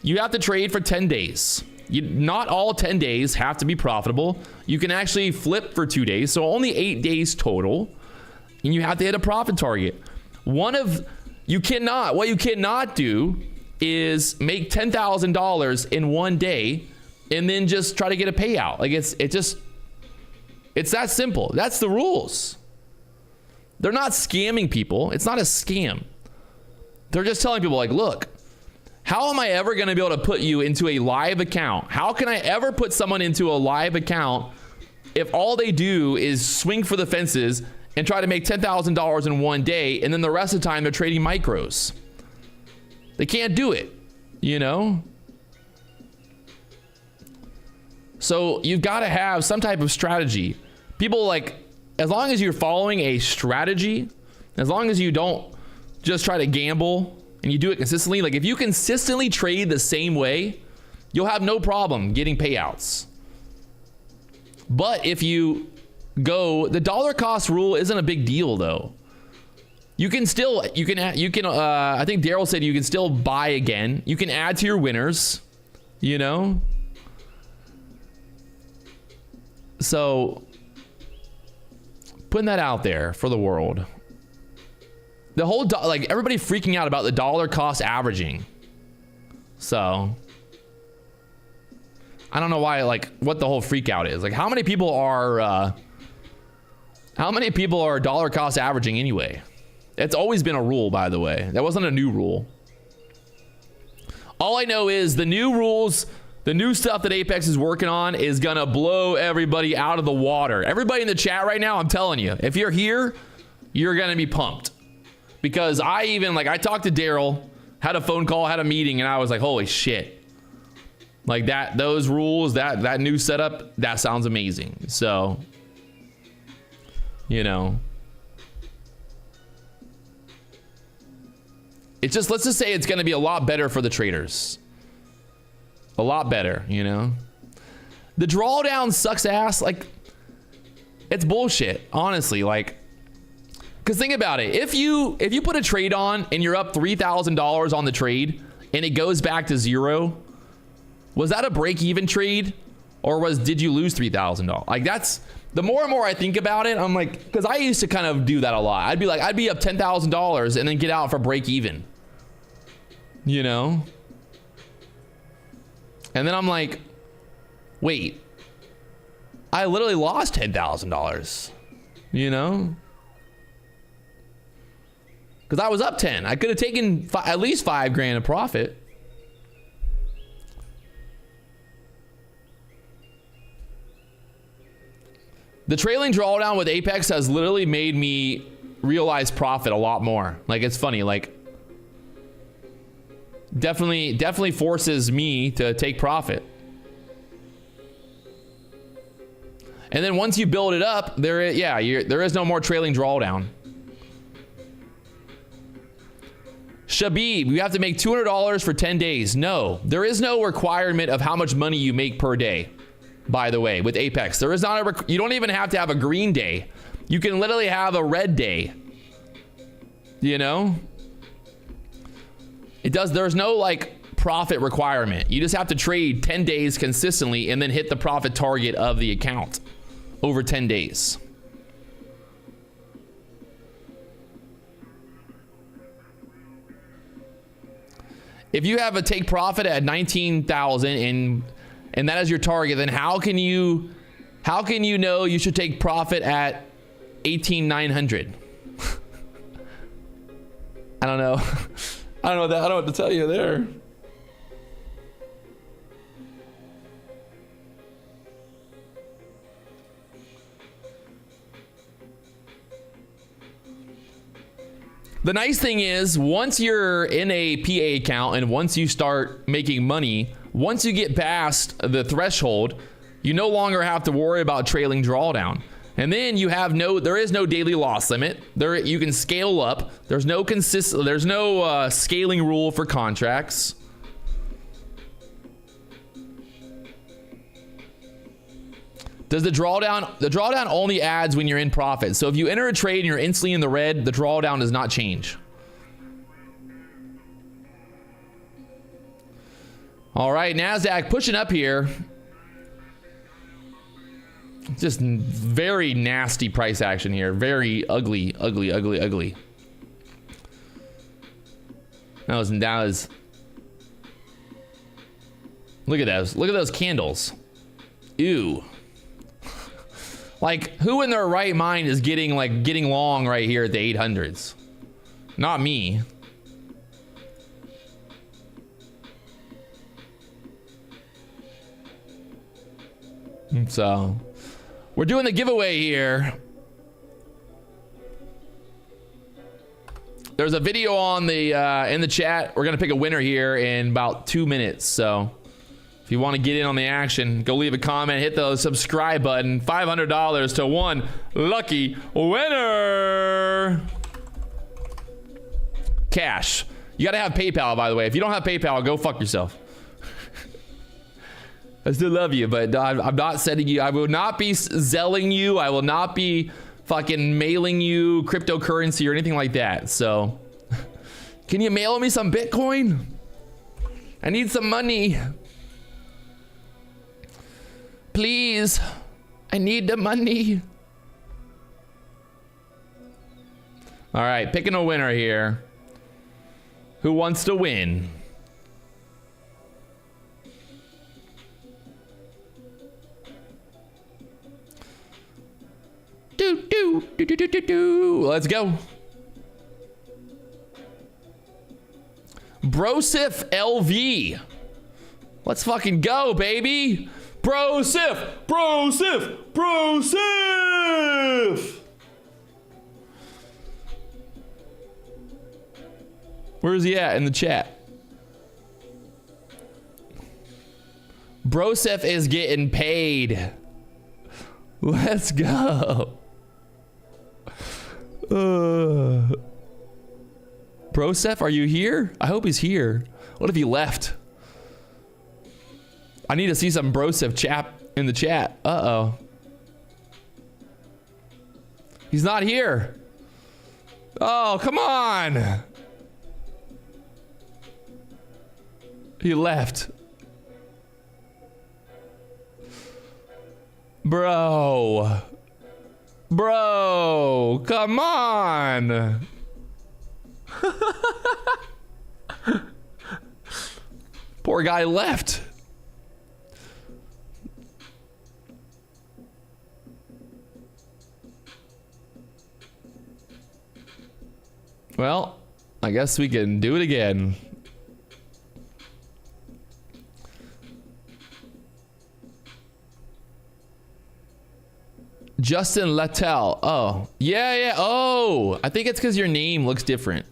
You have to trade for 10 days. Not all 10 days have to be profitable. You can actually flip for 2 days, so only 8 days total. And you have to hit a profit target. What you cannot do is make $10,000 in one day and then just try to get a payout. Like it's that simple. That's the rules. They're not scamming people. It's not a scam. They're just telling people like, look, how am I ever going to be able to put you into a live account? How can I ever put someone into a live account if all they do is swing for the fences and try to make $10,000 in one day, and then the rest of the time they're trading micros? They can't do it, you know? So you've got to have some type of strategy. People like, as long as you're following a strategy, as long as you don't just try to gamble and you do it consistently, like if you consistently trade the same way, you'll have no problem getting payouts. But if you go, the dollar cost rule isn't a big deal though. You can still, I think Daryl said you can still buy again. You can add to your winners, you know? So putting that out there for the world. The whole, like everybody freaking out about the dollar cost averaging. So I don't know why, like what the whole freak out is. Like how many people are dollar cost averaging anyway? It's always been a rule, by the way. That wasn't a new rule. All I know is the new rules, the new stuff that Apex is working on is gonna blow everybody out of the water. Everybody in the chat right now, I'm telling you, if you're here, you're gonna be pumped. Because I talked to Daryl, had a phone call, had a meeting, and I was like, holy shit. Like that, those rules, that new setup, that sounds amazing. So, you know. It's just, let's just say it's going to be a lot better for the traders. A lot better, you know. The drawdown sucks ass. Like, it's bullshit, honestly. Like, because think about it. If you put a trade on and you're up $3,000 on the trade and it goes back to zero, was that a break-even trade? Or did you lose $3,000? Like, that's, the more and more I think about it, I'm like, because I used to kind of do that a lot. I'd be up $10,000 and then get out for break-even. You know? And then I'm like, wait, I literally lost $10,000, you know? Because I was up 10. I could have taken at least $5,000 of profit. The trailing drawdown with Apex has literally made me realize profit a lot more. Like, it's funny, like, definitely forces me to take profit. And then once you build it up, there is no more trailing drawdown. Shabib, you have to make $200 for 10 days. No, there is no requirement of how much money you make per day. By the way, with Apex, there is not you don't even have to have a green day. You can literally have a red day. You know? There's no like profit requirement. You just have to trade 10 days consistently and then hit the profit target of the account over 10 days. If you have a take profit at 19,000 and that is your target, then how can you know you should take profit at 18,900? I don't know. I don't know what to tell you there. The nice thing is, once you're in a PA account and once you start making money, once you get past the threshold, you no longer have to worry about trailing drawdown. And then you have there is no daily loss limit. You can scale up. There's no scaling rule for contracts. Does the drawdown only adds when you're in profit. So if you enter a trade and you're instantly in the red, the drawdown does not change. All right, NASDAQ pushing up here. Just very nasty price action here. Very ugly, ugly, ugly, ugly. That was Look at those. Look at those candles. Ew. Like, who in their right mind is getting long right here at the 800s? Not me. So, we're doing the giveaway here. There's a video on the in the chat. We're gonna pick a winner here in about 2 minutes. So, if you want to get in on the action, go leave a comment, hit the subscribe button. $500 to one lucky winner. Cash. You gotta have PayPal, by the way. If you don't have PayPal, go fuck yourself. I still love you, but I'm not sending you. I will not be zelling you. I will not be fucking mailing you cryptocurrency or anything like that. So, can you mail me some Bitcoin? I need some money. Please. I need the money. All right, picking a winner here. Who wants to win? Let's go. Brosif LV. Let's fucking go, baby. Brosif, Brosif, Brosif. Where is he at in the chat? Brosif is getting paid. Let's go. Brosef, are you here? I hope he's here. What if he left? I need to see some Brosef chap in the chat. Uh-oh. He's not here. Oh, come on. He left. Bro. Bro, come on. Poor guy left. Well, I guess we can do it again. Justin Littell. Oh, yeah. Oh, I think it's because your name looks different,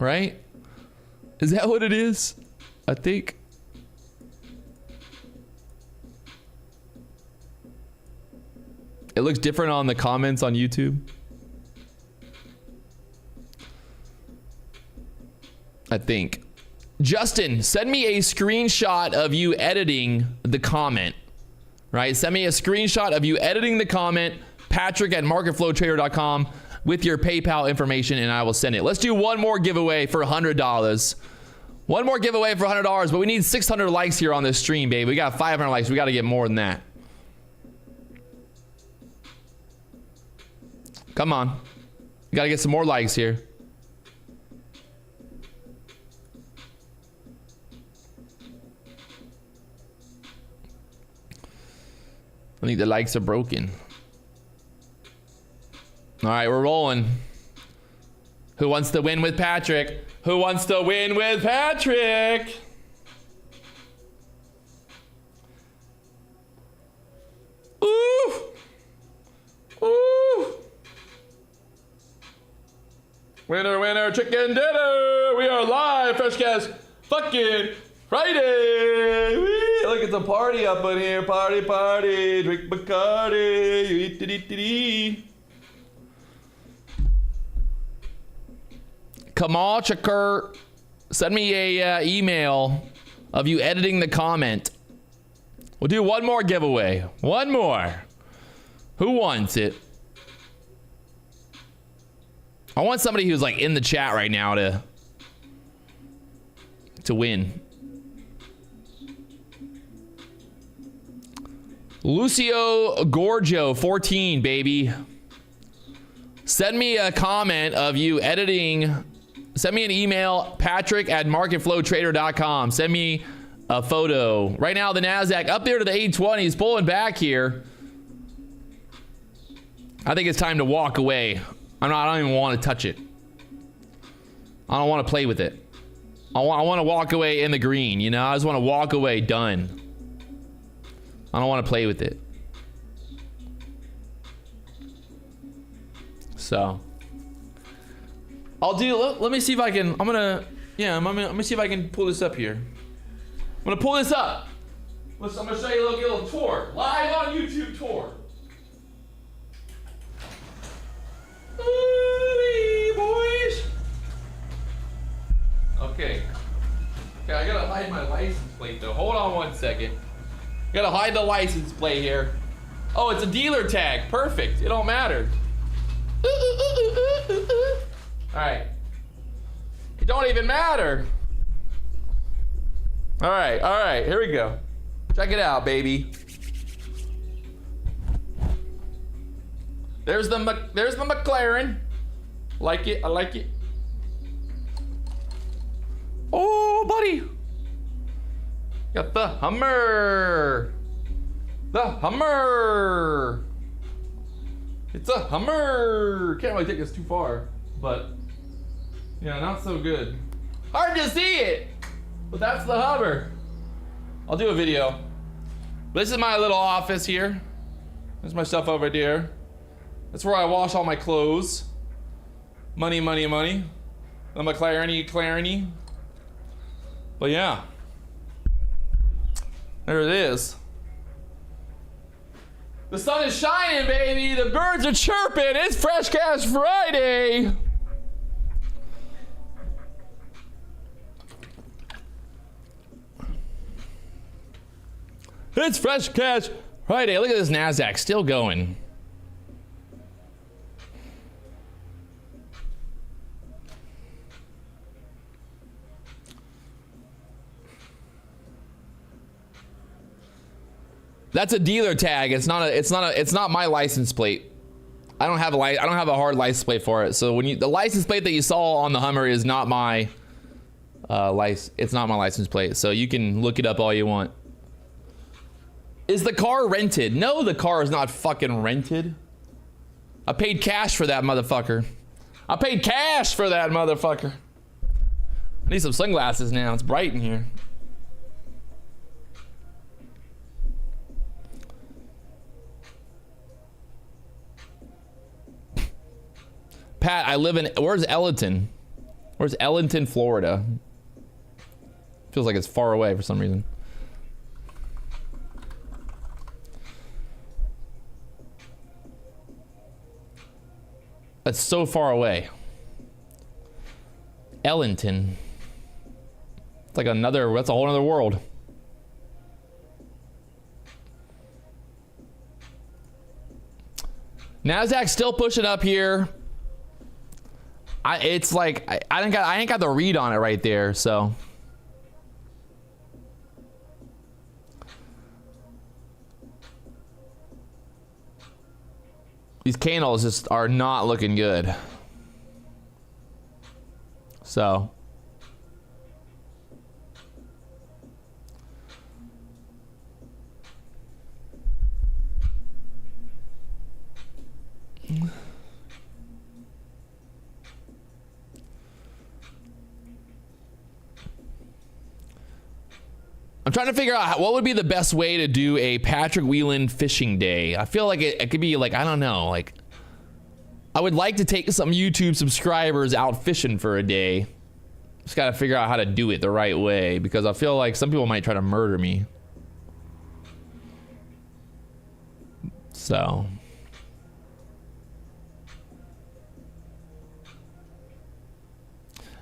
right? Is that what it is? I think. It looks different on the comments on YouTube. I think. Justin, send me a screenshot of you editing the comment. Right? Send me a screenshot of you editing the comment, patrick@marketflowtrader.com, with your PayPal information, and I will send it. Let's do one more giveaway for $100. One more giveaway for $100, but we need 600 likes here on this stream, baby. We got 500 likes. We got to get more than that. Come on. We got to get some more likes here. I think the likes are broken. All right, we're rolling. Who wants to win with Patrick? Who wants to win with Patrick? Ooh. Ooh. Winner, winner, chicken dinner. We are live, Fresh Cast, fucking Friday. Whee! Look, it's a party up in here. Party, party. Drink Bacardi. Eat. Kamal Chakir, send me a email of you editing the comment. We'll do one more giveaway. One more. Who wants it? I want somebody who's like in the chat right now to win. Lucio Gorgio 14, baby. Send me a comment of you editing. Send me an email, patrick@marketflowtrader.com. Send me a photo. Right now, the NASDAQ up there to the 820s, pulling back here. I think it's time to walk away. I don't even want to touch it. I don't want to play with it. I want to walk away in the green, you know? I just want to walk away, done. I don't want to play with it. So I'll do, let me see if I can, I'm gonna see if I can pull this up here. I'm gonna pull this up. I'm gonna show you a little tour. Live on YouTube tour. Ooh, boys. Okay, I gotta hide my license plate though. Hold on one second. Gotta hide the license plate here. Oh, it's a dealer tag. Perfect. It don't matter. Alright. It don't even matter. Alright, here we go. Check it out, baby. There's the McLaren. Like it, I like it. Oh, buddy. Got the Hummer. The Hummer. It's a Hummer. Can't really take this too far, but yeah, not so good. Hard to see it, but that's the Hummer. I'll do a video. This is my little office here. There's my stuff over there. That's where I wash all my clothes. Money, money, money. The McLaren. But yeah, there it is. The sun is shining, baby. The birds are chirping. It's Fresh Cash Friday. It's Fresh Cash Friday. Look at this NASDAQ still going. That's a dealer tag. It's not my license plate. I don't have a hard license plate for it. So when the license plate that you saw on the Hummer is not my it's not my license plate. So you can look it up all you want. Is the car rented? No, the car is not fucking rented. I paid cash for that motherfucker. I paid cash for that motherfucker. I need some sunglasses now. It's bright in here. Pat, I live in, where's Ellenton? Where's Ellenton, Florida? Feels like it's far away for some reason. That's so far away. Ellenton. It's like that's a whole other world. NASDAQ still pushing up here. It's like I ain't got the read on it right there, so these candles just are not looking good. So I'm trying to figure out what would be the best way to do a Patrick Wieland fishing day. I feel like it could be like, I don't know, like I would like to take some YouTube subscribers out fishing for a day. Just got to figure out how to do it the right way, because I feel like some people might try to murder me. So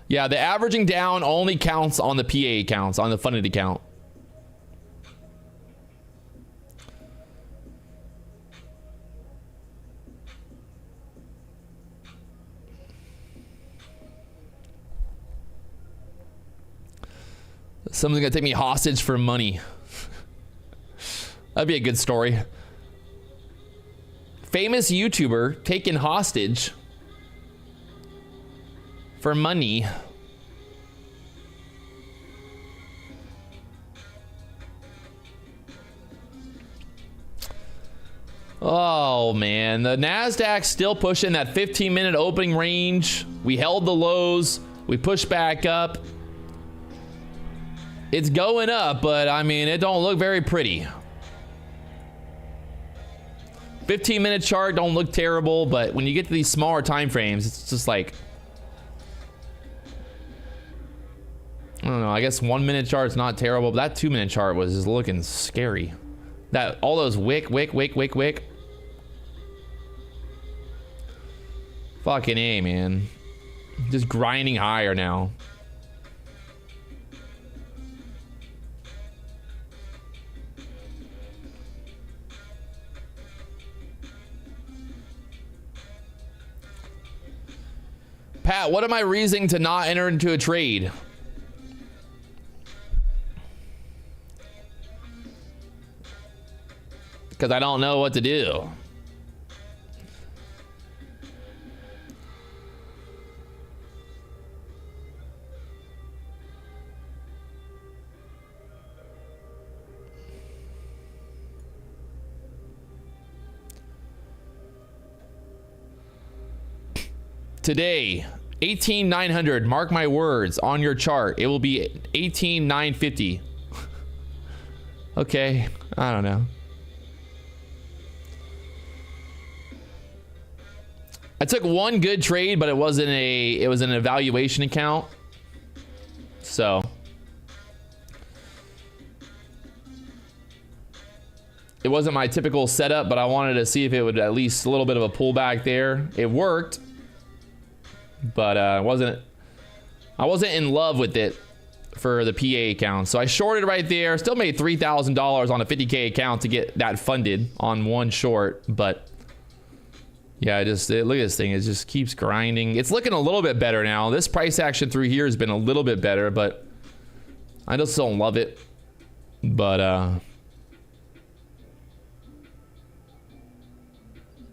yeah, the averaging down only counts on the PA accounts, on the funded account. Someone's gonna take me hostage for money. That'd be a good story. Famous YouTuber taken hostage for money. Oh man, the Nasdaq's still pushing that 15-minute opening range. We held the lows, we pushed back up. It's going up, but I mean, it don't look very pretty. 15-minute chart don't look terrible, but when you get to these smaller time frames, it's just like, I don't know, I guess 1-minute chart's not terrible, but that 2-minute chart was just looking scary. That all those wick. Fucking A, man. Just grinding higher now. Pat, what am I reasoning to not enter into a trade? Because I don't know what to do. Today, 18,900, mark my words, on your chart. It will be 18,950. Okay, I don't know. I took one good trade, but it was an evaluation account. So it wasn't my typical setup, but I wanted to see if it would at least a little bit of a pullback there. It worked, but I wasn't in love with it for the PA account. So I shorted right there. Still made $3,000 on a 50K account to get that funded on one short, but yeah, look at this thing. It just keeps grinding. It's looking a little bit better now. This price action through here has been a little bit better, but I just don't love it. But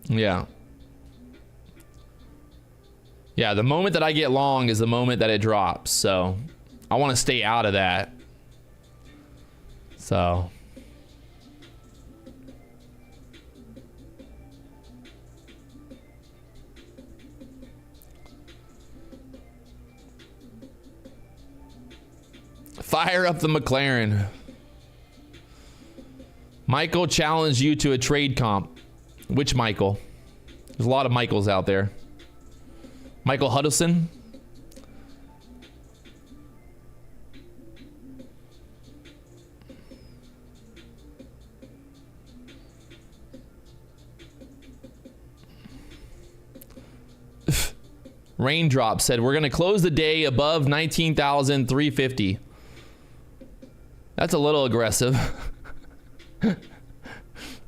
yeah. Yeah, the moment that I get long is the moment that it drops. So I want to stay out of that. So fire up the McLaren. Michael challenged you to a trade comp. Which Michael? There's a lot of Michaels out there. Michael Huddleston. Raindrop said we're going to close the day above 19,350. That's a little aggressive.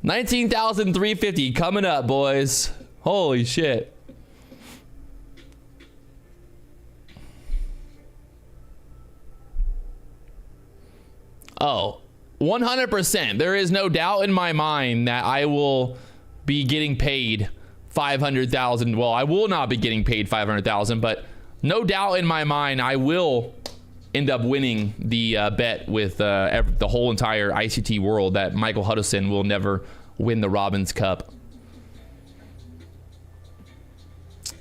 19,350 coming up, boys. Holy shit. Oh, 100%. There is no doubt in my mind that I will be getting paid 500,000. Well, I will not be getting paid 500,000, but no doubt in my mind I will end up winning the bet with the whole entire ICT world that Michael Huddleston will never win the Robbins Cup.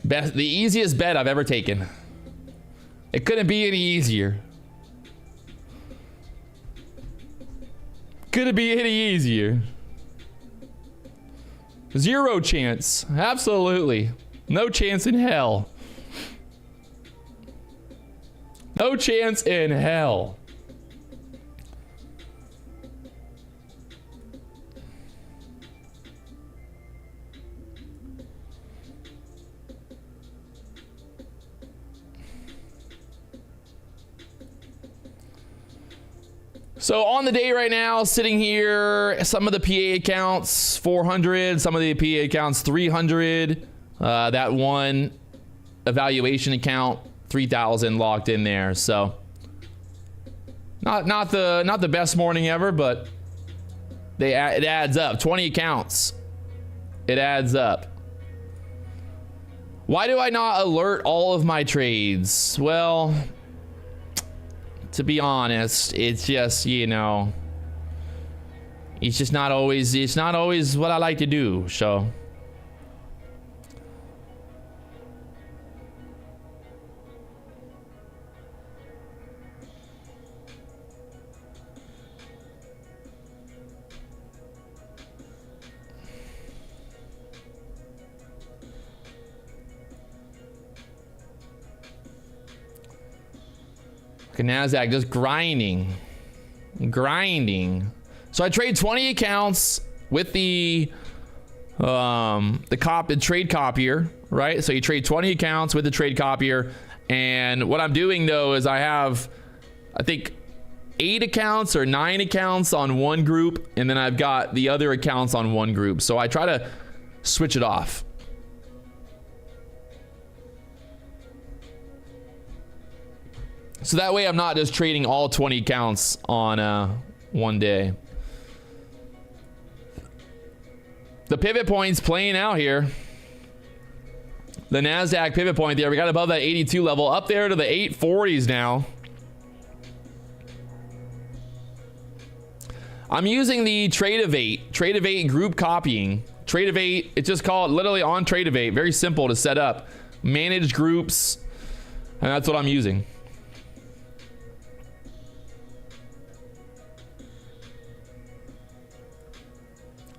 The easiest bet I've ever taken. It couldn't be any easier. Couldn't be any easier. Zero chance. Absolutely. No chance in hell. No chance in hell. So on the day right now, sitting here, some of the PA accounts 400, some of the PA accounts 300. That one evaluation account 3,000 locked in there. So not the best morning ever, but it adds up. 20 accounts. It adds up. Why do I not alert all of my trades? Well, to be honest, it's just, you It's just not always, it's not always what I like to do, so. NASDAQ just grinding. So I trade 20 accounts with the trade copier, right? So you trade 20 accounts with the trade copier, and what I'm doing though is I have, I think, 8 accounts or 9 accounts on one group, and then I've got the other accounts on one group. So I try to switch it off. So that way I'm not just trading all 20 accounts on one day. The pivot point's playing out here. The NASDAQ pivot point there. We got above that 82 level, up there to the 840s now. I'm using the Trade of 8 group copying. Trade of 8, it's just called literally on Trade of 8. Very simple to set up. Manage groups, and that's what I'm using.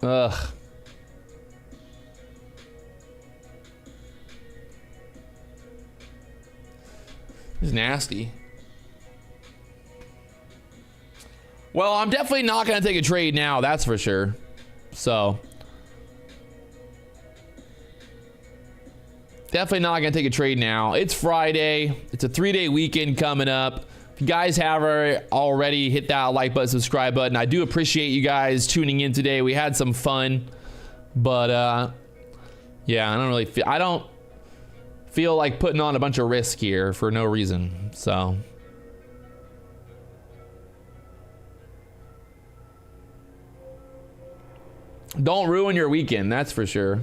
Ugh. It's nasty. Well, I'm definitely not going to take a trade now, that's for sure. So, definitely not going to take a trade now. It's Friday. It's a 3-day weekend coming up. If you guys have already, hit that like button, subscribe button. I do appreciate you guys tuning in today. We had some fun, but yeah, I don't feel like putting on a bunch of risk here for no reason. So don't ruin your weekend, that's for sure.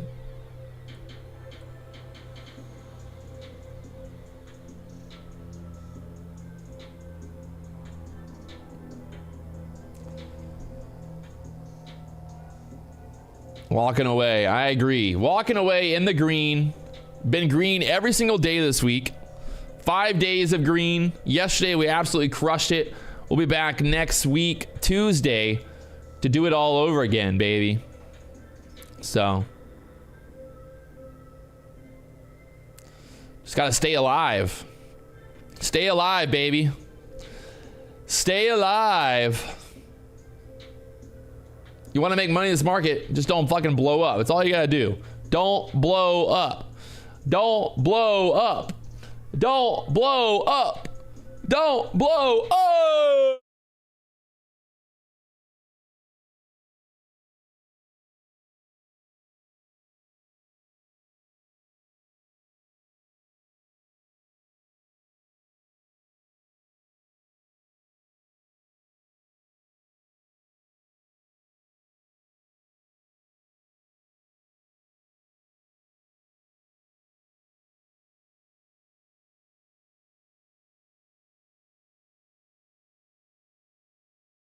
Walking away. I agree. Walking away in the green. Been green every single day this week. 5 days of green. Yesterday we absolutely crushed it. We'll be back next week, Tuesday, to do it all over again, baby. So just gotta stay alive. Stay alive, baby. Stay alive. You want to make money in this market, just don't fucking blow up. That's all you gotta do. Don't blow up. Don't blow up. Don't blow up. Don't blow up.